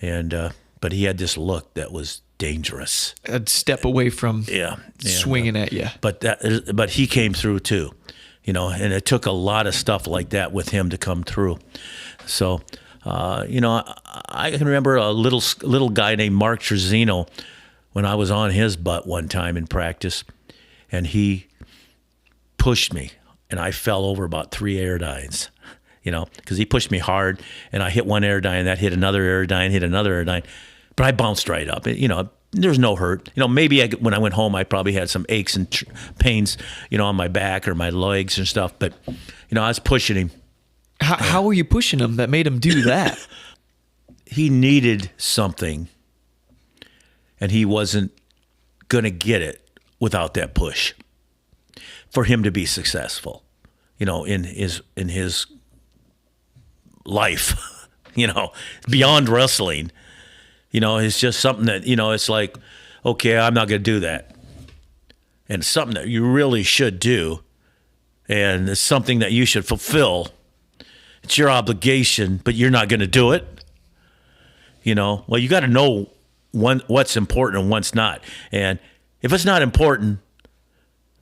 Speaker 1: and but he had this look that was dangerous.
Speaker 2: A step away from swinging at you.
Speaker 1: But he came through too, and it took a lot of stuff like that with him to come through. So, I can remember a little guy named Mark Trezino when I was on his butt one time in practice, and he pushed me, and I fell over about 3 airdynes, because he pushed me hard, and I hit one airdyne, that hit another airdyne, but I bounced right up. There's no hurt. Maybe when I went home, I probably had some aches and pains, on my back or my legs and stuff, but, I was pushing him.
Speaker 2: How were you pushing him that made him do that?
Speaker 1: He needed something, and he wasn't going to get it without that push for him to be successful, in his life, beyond wrestling. It's just something that, it's like, okay, I'm not going to do that. And it's something that you really should do, and it's something that you should fulfill. It's your obligation, but you're not going to do it. Well, you got to know what's important and what's not. And if it's not important,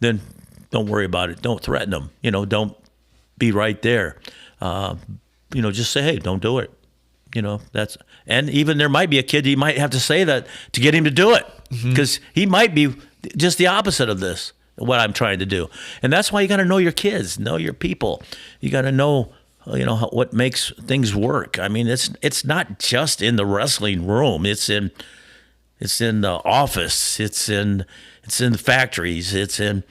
Speaker 1: then don't worry about it. Don't threaten them. Don't be right there. Just say, hey, don't do it. And even there might be a kid, you might have to say that to get him to do it, because he might be just the opposite of this, what I'm trying to do. And that's why you got to know your kids, know your people. You got to know, what makes things work. I mean, it's not just in the wrestling room. It's in the office. It's in the factories. It's in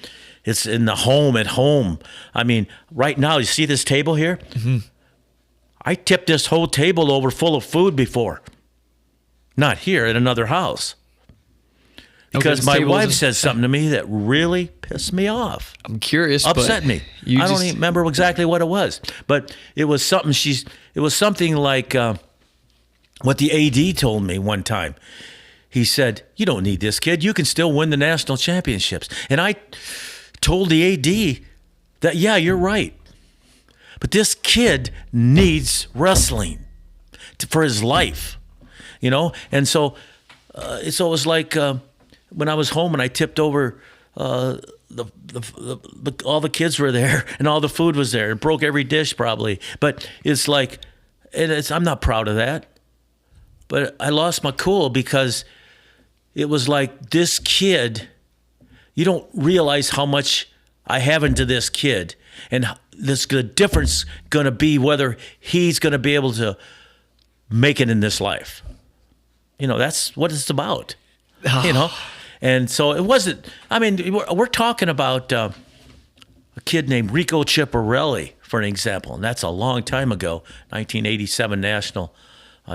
Speaker 1: the home at home. I mean, right now, you see this table here? Mm-hmm. I tipped this whole table over full of food before. Not here, at another house. Because my wife said something to me that really pissed me off.
Speaker 2: I'm curious,
Speaker 1: upset me. I don't even remember exactly what it was, but it was something. It was something like what the AD told me one time. He said, "You don't need this kid. You can still win the national championships." And I told the AD that, yeah, you're right, but this kid needs wrestling for his life, And so it was like. When I was home and I tipped over, all the kids were there and all the food was there. It broke every dish probably. But it's like, I'm not proud of that. But I lost my cool because it was like, this kid, you don't realize how much I have into this kid. And the difference going to be whether he's going to be able to make it in this life. That's what it's about, And so it wasn't, we're talking about a kid named Rico Chiapparelli, for an example, and that's a long time ago, 1987 national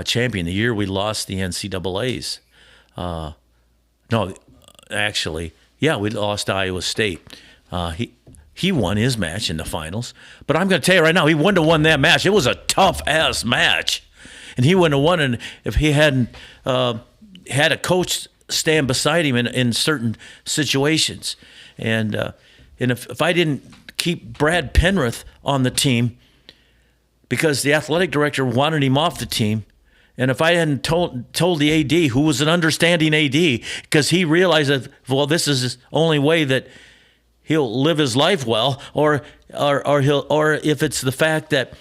Speaker 1: champion, the year we lost the NCAAs. We lost Iowa State. He won his match in the finals, but I'm going to tell you right now, he wouldn't have won that match. It was a tough-ass match, and he wouldn't have won it if he hadn't had a coach stand beside him in certain situations. And if I didn't keep Brad Penrith on the team because the athletic director wanted him off the team, and if I hadn't told the AD, who was an understanding AD, because he realized that, well, this is the only way that he'll live his life well, or if it's the fact that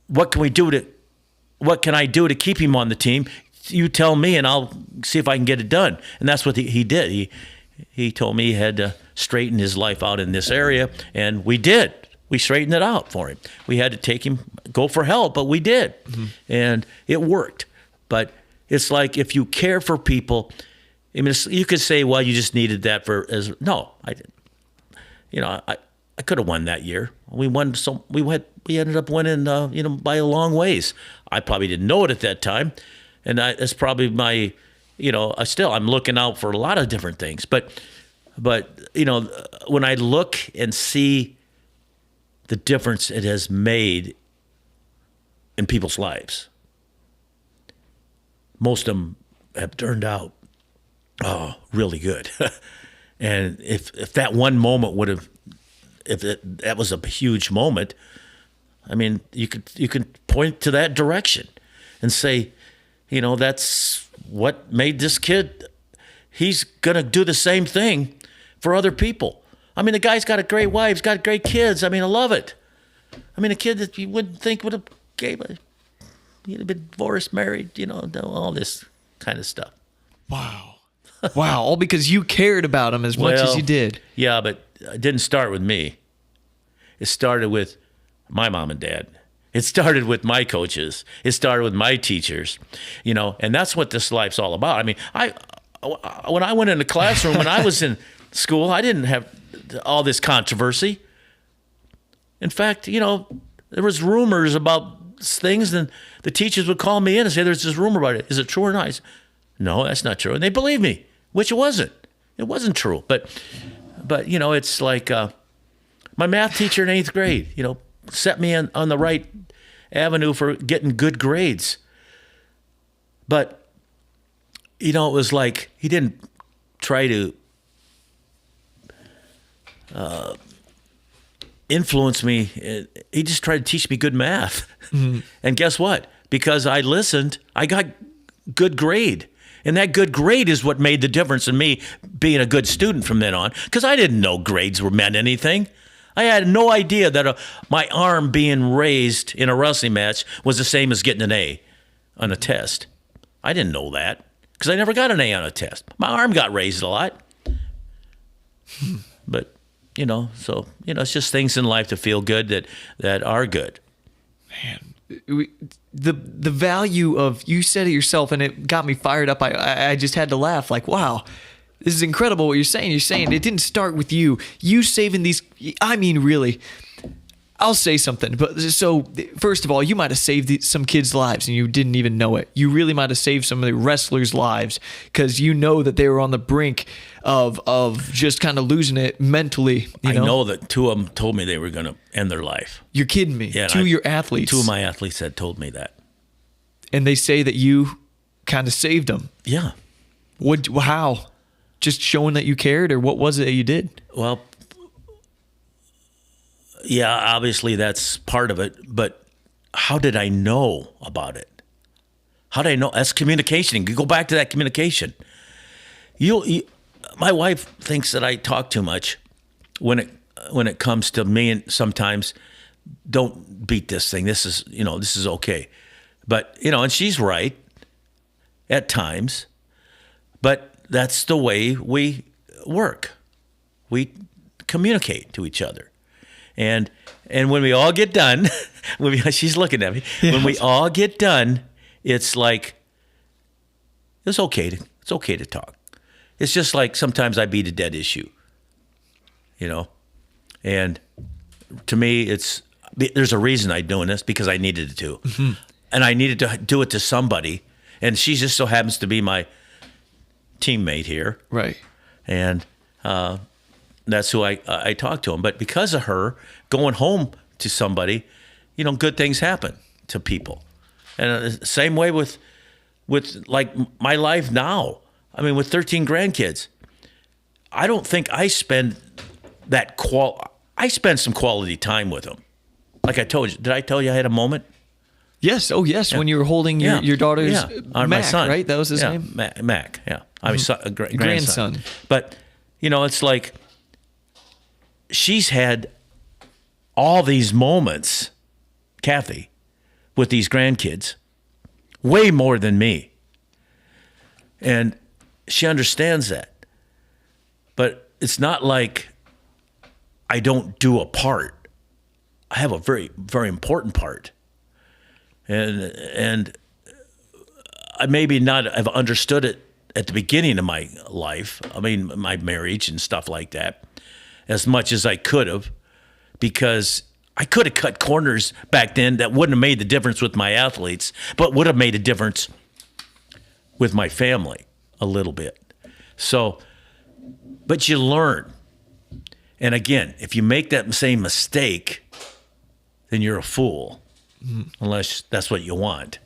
Speaker 1: what can I do to keep him on the team? You tell me, and I'll see if I can get it done. And that's what he did. He told me he had to straighten his life out in this area, and we did. We straightened it out for him. We had to go for help, but we did. Mm-hmm. And it worked. But it's like, if you care for people, you could say, well, you just needed that no, I didn't. I could have won that year. We won. We ended up winning, by a long ways. I probably didn't know it at that time. And that's probably my, I'm looking out for a lot of different things. But when I look and see the difference it has made in people's lives, most of them have turned out, really good. And if that one moment that was a huge moment, you could point to that direction and say, that's what made this kid. He's going to do the same thing for other people. I mean, the guy's got a great wife, he's got great kids. I mean, I love it. I mean, a kid that you wouldn't think would have he'd have been divorced, married, all this kind of stuff.
Speaker 2: Wow. Wow. All because you cared about him as much as you did.
Speaker 1: Yeah, but it didn't start with me. It started with my mom and dad. It started with my coaches. It started with my teachers, and that's what this life's all about. I mean, when I went in the classroom, when I was in school, I didn't have all this controversy. In fact, there was rumors about things, and the teachers would call me in and say, there's this rumor about it. Is it true or not? I said, no, that's not true. And they believed me, which it wasn't. It wasn't true. But it's like my math teacher in 8th grade, set me on the right avenue for getting good grades. But, it was like he didn't try to influence me. He just tried to teach me good math. Mm-hmm. And guess what? Because I listened, I got good grade. And that good grade is what made the difference in me being a good student from then on. Because I didn't know grades meant anything. I had no idea that my arm being raised in a wrestling match was the same as getting an A on a test. I didn't know that because I never got an A on a test. My arm got raised a lot. But, it's just things in life that feel good that are good.
Speaker 2: Man, the value of, you said it yourself, and it got me fired up. I just had to laugh, like, wow, this is incredible what you're saying. You're saying it didn't start with you saving these. I mean, really, I'll say something. But so, first of all, you might have saved some kids' lives and you didn't even know it. You really might have saved some of the wrestlers' lives because that they were on the brink of just kind of losing it mentally.
Speaker 1: I know that 2 of them told me they were going to end their life.
Speaker 2: You're kidding me.
Speaker 1: Yeah,
Speaker 2: 2 of your athletes.
Speaker 1: 2 of my athletes had told me that.
Speaker 2: And they say that you kind of saved them.
Speaker 1: Yeah.
Speaker 2: How? Just showing that you cared, or what was it that you did?
Speaker 1: Well, yeah, obviously that's part of it, but how did I know about it? How did I know? That's communication. You go back to that communication. My wife thinks that I talk too much when it comes to me, and sometimes don't beat this thing. This is okay. But, and she's right at times, but that's the way we work. We communicate to each other. And when we all get done, she's looking at me. Yeah. When we all get done, it's like it's okay to talk. It's just like sometimes I beat a dead issue, And to me, there's a reason I'm doing this, because I needed to, mm-hmm. And I needed to do it to somebody, and she just so happens to be my teammate here,
Speaker 2: right?
Speaker 1: And that's who I talk to him. But because of her, going home to somebody, good things happen to people. And same way with like my life now. I mean, with 13 grandkids, I don't think I spend I spend some quality time with them. Like I told you, did I tell you I had a moment?
Speaker 2: Yes. Oh, yes. Yeah. When you were holding your daughter's Mac,
Speaker 1: my son,
Speaker 2: right? That was his name?
Speaker 1: Mac, yeah. I was a
Speaker 2: grandson.
Speaker 1: But, it's like she's had all these moments, Kathy, with these grandkids, way more than me. And she understands that. But it's not like I don't do a part. I have a very, very important part. And I maybe not have understood it at the beginning of my life. I mean, my marriage and stuff like that, as much as I could have, because I could have cut corners back then that wouldn't have made the difference with my athletes, but would have made a difference with my family a little bit. So, but you learn. And again, if you make that same mistake, then you're a fool. Unless that's what you want.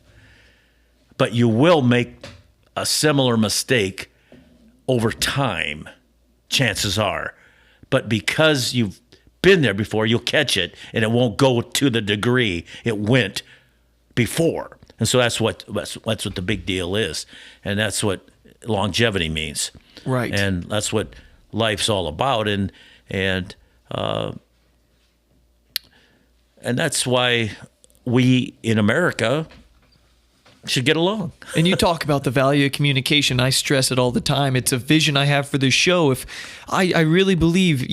Speaker 1: But you will make a similar mistake over time, chances are. But because you've been there before, you'll catch it, and it won't go to the degree it went before. And so that's what the big deal is, and that's what longevity means.
Speaker 2: Right.
Speaker 1: And that's what life's all about, and that's why we in America should get along.
Speaker 2: And you talk about the value of communication. I stress it all the time. It's a vision I have for this show. If I really believe,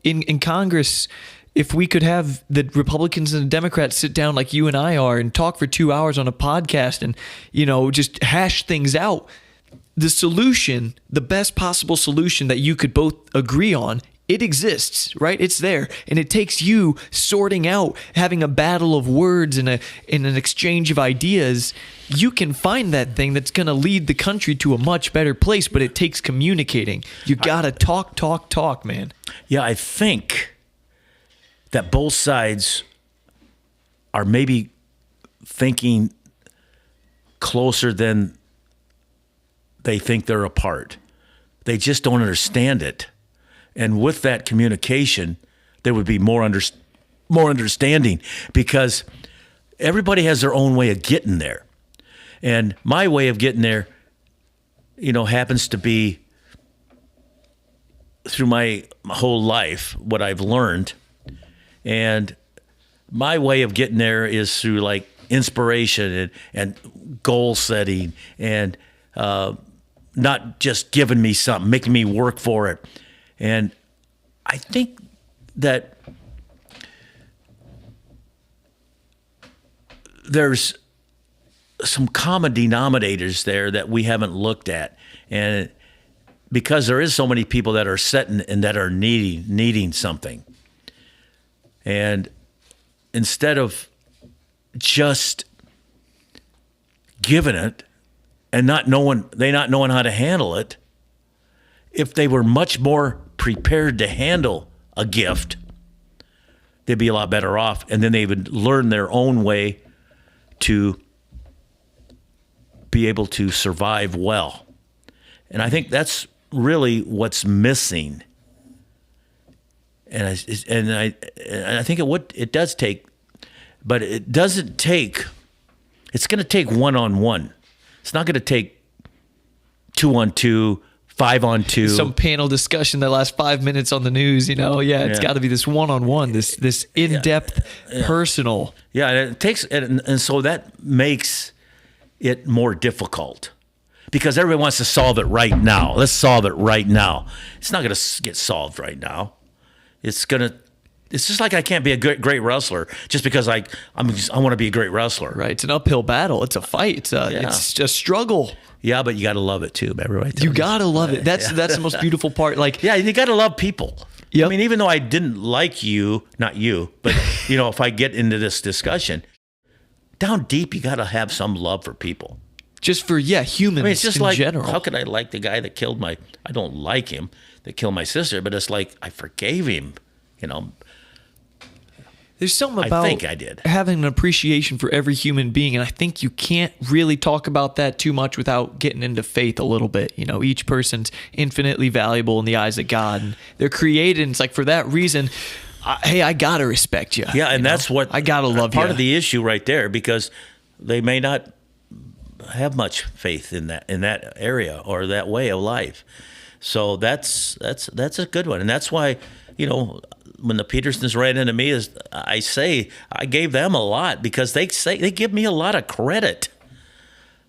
Speaker 2: in Congress, if we could have the Republicans and the Democrats sit down like you and I are and talk for 2 hours on a podcast and, just hash things out, the solution, the best possible solution that you could both agree on, it exists, right? It's there. And it takes you sorting out, having a battle of words and an exchange of ideas. You can find that thing that's going to lead the country to a much better place, but it takes communicating. You got to talk, man.
Speaker 1: Yeah, I think that both sides are maybe thinking closer than they think they're apart. They just don't understand it. And with that communication, there would be more understanding, because everybody has their own way of getting there. And my way of getting there, happens to be through my whole life, what I've learned. And my way of getting there is through like inspiration and goal setting, and not just giving me something, making me work for it. And I think that there's some common denominators there that we haven't looked at. And because there is so many people that are setting and that are needing something. And instead of just giving it and not knowing how to handle it, if they were much more prepared to handle a gift, they'd be a lot better off. And then they would learn their own way to be able to survive well. And I think that's really what's missing. And I think it does take, but it doesn't take. It's going to take 1-on-1. It's not going to take 2-on-2. 5-on-2.
Speaker 2: Some panel discussion that lasts 5 minutes on the news, it's got to be this one-on-one, this in-depth, personal.
Speaker 1: Yeah, and it takes, and so that makes it more difficult, because everybody wants to solve it right now. Let's solve it right now. It's not going to get solved right now. It's just like I can't be a great wrestler just because I want to be a great wrestler.
Speaker 2: Right. It's an uphill battle. It's a fight. It's a struggle.
Speaker 1: Yeah, but you got to love it too, baby. Right?
Speaker 2: You got to love it. That's the most beautiful part. Like,
Speaker 1: yeah, you got to love people.
Speaker 2: Yep.
Speaker 1: I mean, even though I didn't like you, not you, but if I get into this discussion, down deep, you got to have some love for people.
Speaker 2: Just for humans. I mean, it's just in general.
Speaker 1: How could I like the guy that killed I don't like him, that killed my sister, but it's like I forgave him.
Speaker 2: There's something about
Speaker 1: I think I did.
Speaker 2: Having an appreciation for every human being, and I think you can't really talk about that too much without getting into faith a little bit. Each person's infinitely valuable in the eyes of God, and they're created, and it's like, for that reason, I gotta respect you.
Speaker 1: Yeah, and that's what
Speaker 2: I gotta love.
Speaker 1: Part of the issue right there, because they may not have much faith in that area or that way of life. So that's a good one, and that's why when the Petersons ran into me, I gave them a lot, because they give me a lot of credit,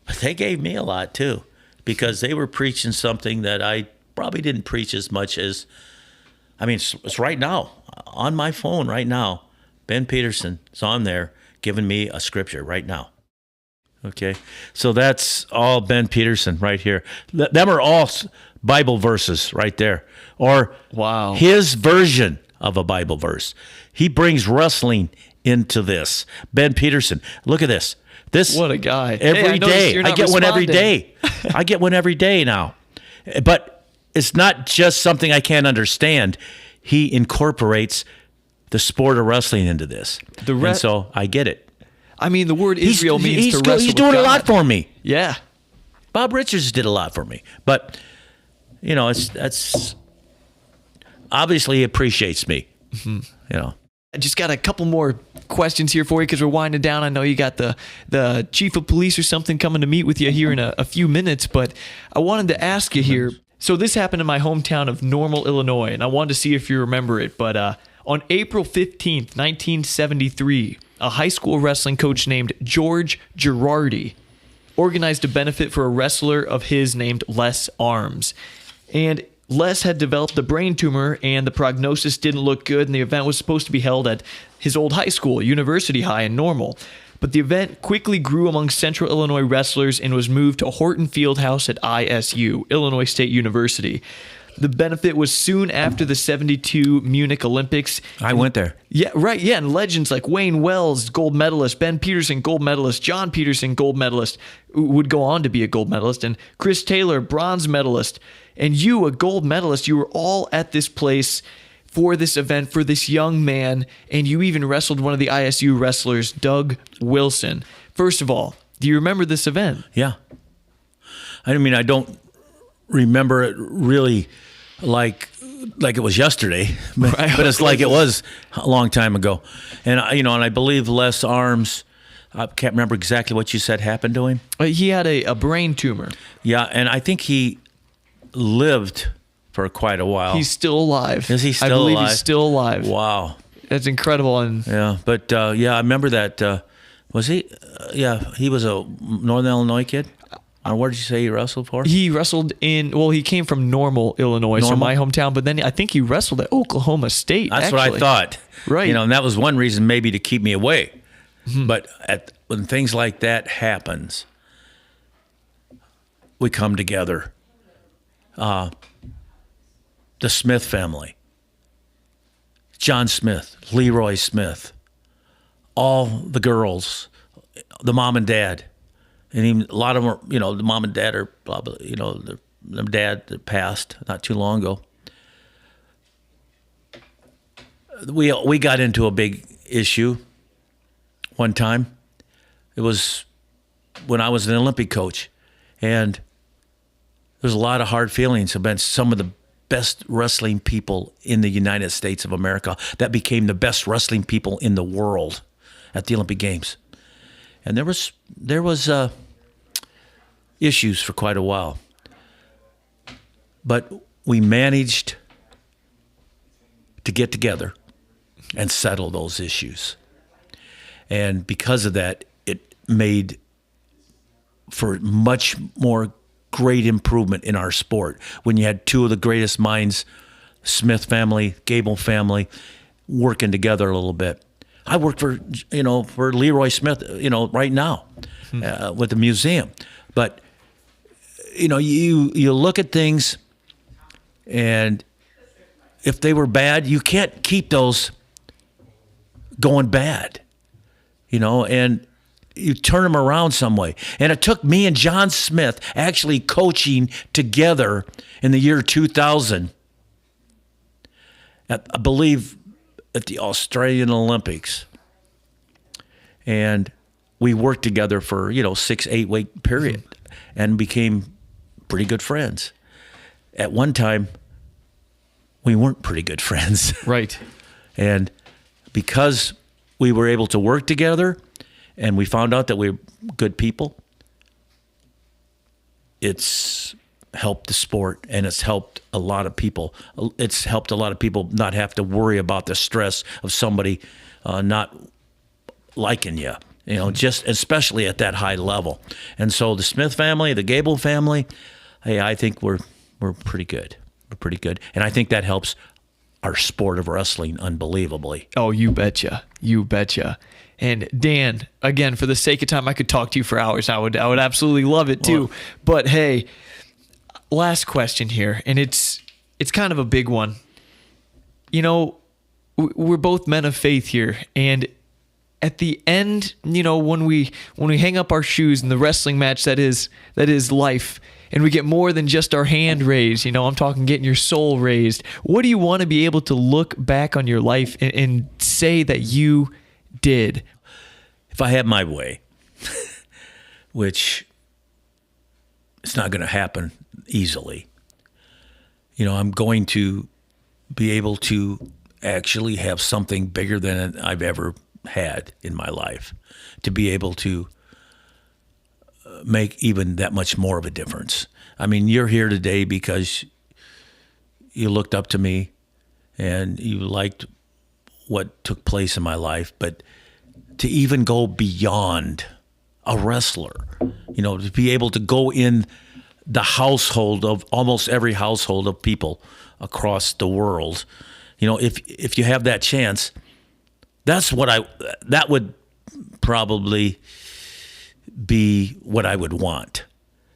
Speaker 1: but they gave me a lot too, because they were preaching something that I probably didn't preach as much as. I mean, it's right now on my phone right now. Ben Peterson is on there giving me a scripture right now. Okay, so that's all Ben Peterson right here. Them are all Bible verses right there, or
Speaker 2: wow,
Speaker 1: his version of a Bible verse. He brings wrestling into this. Ben Peterson, look at this.
Speaker 2: What a guy.
Speaker 1: Every day. I get one every day. I get one every day now. But it's not just something I can't understand. He incorporates the sport of wrestling into this. And so I get it.
Speaker 2: I mean, the word Israel means to wrestle
Speaker 1: He's doing
Speaker 2: with God.
Speaker 1: a lot for me.
Speaker 2: Yeah.
Speaker 1: Bob Richards did a lot for me. But, that's obviously he appreciates me.
Speaker 2: I just got a couple more questions here for you because we're winding down. I know you got the chief of police or something coming to meet with you here in a few minutes, but I wanted to ask you here. So this happened in my hometown of Normal, Illinois, and I wanted to see if you remember it. But on April 15th, 1973, a high school wrestling coach named George Girardi organized a benefit for a wrestler of his named Les Arms. And Les had developed a brain tumor, and the prognosis didn't look good, and the event was supposed to be held at his old high school, University High in Normal. But the event quickly grew among Central Illinois wrestlers and was moved to Horton Fieldhouse at ISU, Illinois State University. The benefit was soon after the 72 Munich Olympics.
Speaker 1: I went there.
Speaker 2: Yeah, right. Yeah, and legends like Wayne Wells, gold medalist, Ben Peterson, gold medalist, John Peterson, gold medalist, who would go on to be a gold medalist, and Chris Taylor, bronze medalist, and you, a gold medalist. You were all at this place for this event, for this young man, and you even wrestled one of the ISU wrestlers, Doug Wilson. First of all, do you remember this event?
Speaker 1: Yeah. I mean, I don't remember it really like it was yesterday, but,
Speaker 2: Right.
Speaker 1: but it's like it was a long time ago. And and I believe Les Arms, I can't remember exactly what you said happened to him.
Speaker 2: He had a brain tumor.
Speaker 1: Yeah, and I think he lived for quite a while.
Speaker 2: He's still alive.
Speaker 1: Is he still
Speaker 2: I believe
Speaker 1: alive?
Speaker 2: he's still alive.
Speaker 1: Wow.
Speaker 2: That's incredible. And
Speaker 1: Yeah, but yeah, I remember that. Was he? Yeah, he was a Northern Illinois kid. Where did you say he wrestled for?
Speaker 2: he wrestled he came from Normal, Illinois, so
Speaker 1: Normal?
Speaker 2: my hometown, but then I think he wrestled at Oklahoma State.
Speaker 1: That's what I thought.
Speaker 2: Right.
Speaker 1: And that was one reason maybe to keep me away. But when things like that happens, we come together. The Smith family, John Smith, Leroy Smith, all the girls, the mom and dad, and even a lot of them are, the mom and dad are probably, their dad that passed not too long ago. We got into a big issue one time. It was when I was an Olympic coach, and there's a lot of hard feelings about some of the best wrestling people in the United States of America that became the best wrestling people in the world at the Olympic Games. And there was issues for quite a while. But we managed to get together and settle those issues. And because of that, it made for much more great improvement in our sport. When you had two of the greatest minds, Smith family, Gable family, working together a little bit. I work for Leroy Smith, right now with the museum. But, you look at things, and if they were bad, you can't keep those going bad, and you turn them around some way. And it took me and John Smith actually coaching together in the year 2000, I believe at the Australian Olympics. And we worked together for, 6-8 week period and became pretty good friends. At one time, we weren't pretty good friends.
Speaker 2: Right.
Speaker 1: And because we were able to work together and we found out that we were good people, it's helped the sport, and it's helped a lot of people. It's helped a lot of people not have to worry about the stress of somebody not liking you, just especially at that high level. And so the Smith family, the Gable family, hey, I think we're pretty good. We're pretty good. And I think that helps our sport of wrestling unbelievably.
Speaker 2: Oh, you betcha. You betcha. And Dan, again, for the sake of time, I could talk to you for hours. I would absolutely love it too.
Speaker 1: Well,
Speaker 2: but hey, last question here, and it's kind of a big one. We're both men of faith here, and at the end, when we hang up our shoes in the wrestling match that is life, and we get more than just our hand raised, I'm talking getting your soul raised. What do you want to be able to look back on your life and say that you did?
Speaker 1: If I had my way, which it's not going to happen easily, I'm going to be able to actually have something bigger than I've ever had in my life, to be able to make even that much more of a difference. I mean, you're here today because you looked up to me and you liked what took place in my life, but to even go beyond a wrestler, to be able to go in the household of almost every household of people across the world, if you have that chance, that would probably be what I would want.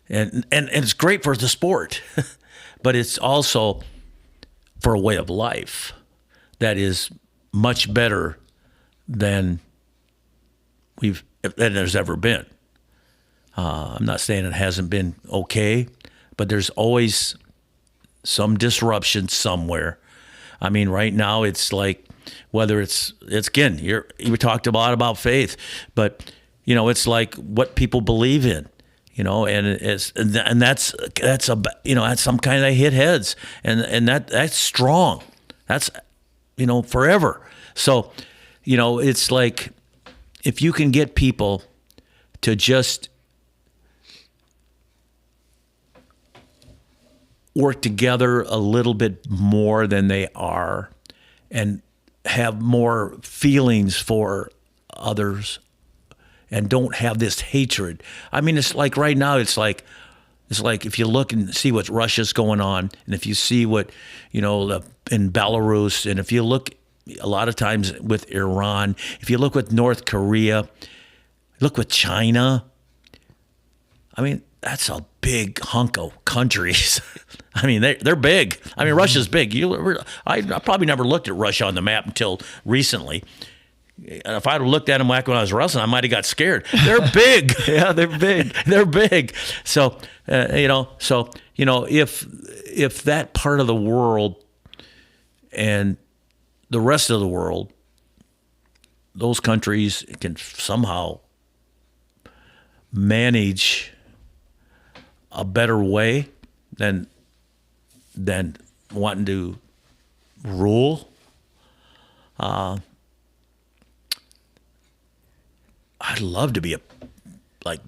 Speaker 1: And it's great for the sport, but it's also for a way of life that is much better than there's ever been. I'm not saying it hasn't been okay, but there's always some disruption somewhere. I mean, right now it's like, whether it's again, you talked about faith, but it's like what people believe in. And that's some kind of hit heads, and that's strong. That's forever. So, it's like if you can get people to just work together a little bit more than they are, and have more feelings for others, and don't have this hatred. I mean, it's like right now, it's like if you look and see what Russia's going on, and if you see what, in Belarus, and if you look a lot of times with Iran, if you look with North Korea, look with China, I mean, that's a big hunk of countries. I mean, they're big. I mean, Russia's big. I probably never looked at Russia on the map until recently. If I'd have looked at them back when I was wrestling, I might have got scared. They're big.
Speaker 2: Yeah, they're big.
Speaker 1: They're big. So, if that part of the world and the rest of the world, those countries can somehow manage a better way than wanting to rule, I'd love to be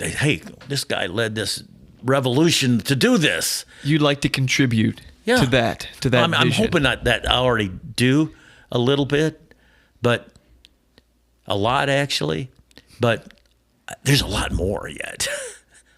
Speaker 1: hey, this guy led this revolution to do this.
Speaker 2: You'd like to contribute to that
Speaker 1: I'm
Speaker 2: vision.
Speaker 1: hoping that I already do a little bit, but a lot actually. But there's a lot more yet.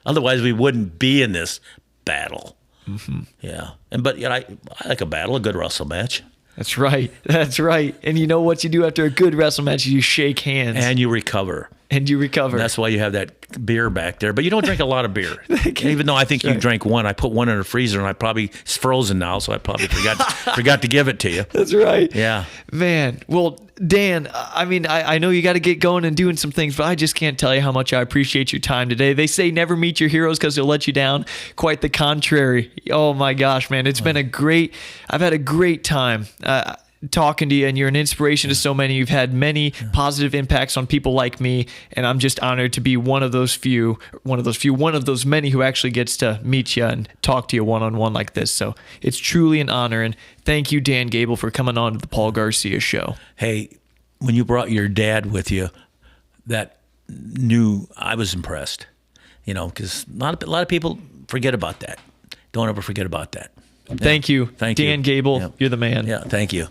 Speaker 1: Otherwise, we wouldn't be in this battle. Mm-hmm. Yeah, but I like a battle, a good wrestle match.
Speaker 2: That's right. That's right. And you know what you do after a good wrestle match? You shake hands.
Speaker 1: And you recover.
Speaker 2: And
Speaker 1: that's why you have that beer back there. But you don't drink a lot of beer. Even though I think you drank one. I put one in the freezer, and it's frozen now, so I probably forgot to give it to you.
Speaker 2: That's right.
Speaker 1: Yeah.
Speaker 2: Man. Well, Dan, I mean, I know you got to get going and doing some things, but I just can't tell you how much I appreciate your time today. They say never meet your heroes because they'll let you down. Quite the contrary. Oh, my gosh, man. It's been I've had a great time talking to you, and you're an inspiration to so many. You've had many positive impacts on people like me, and I'm just honored to be one of those many who actually gets to meet you and talk to you one-on-one like this. So it's truly an honor, and thank you, Dan Gable, for coming on to the Paul Garcia Show.
Speaker 1: Hey, when you brought your dad with you, I was impressed, because a lot of people forget about that. Don't ever forget about that.
Speaker 2: Thank you.
Speaker 1: Thank you.
Speaker 2: Dan Gable, you're the man.
Speaker 1: Yeah, thank you.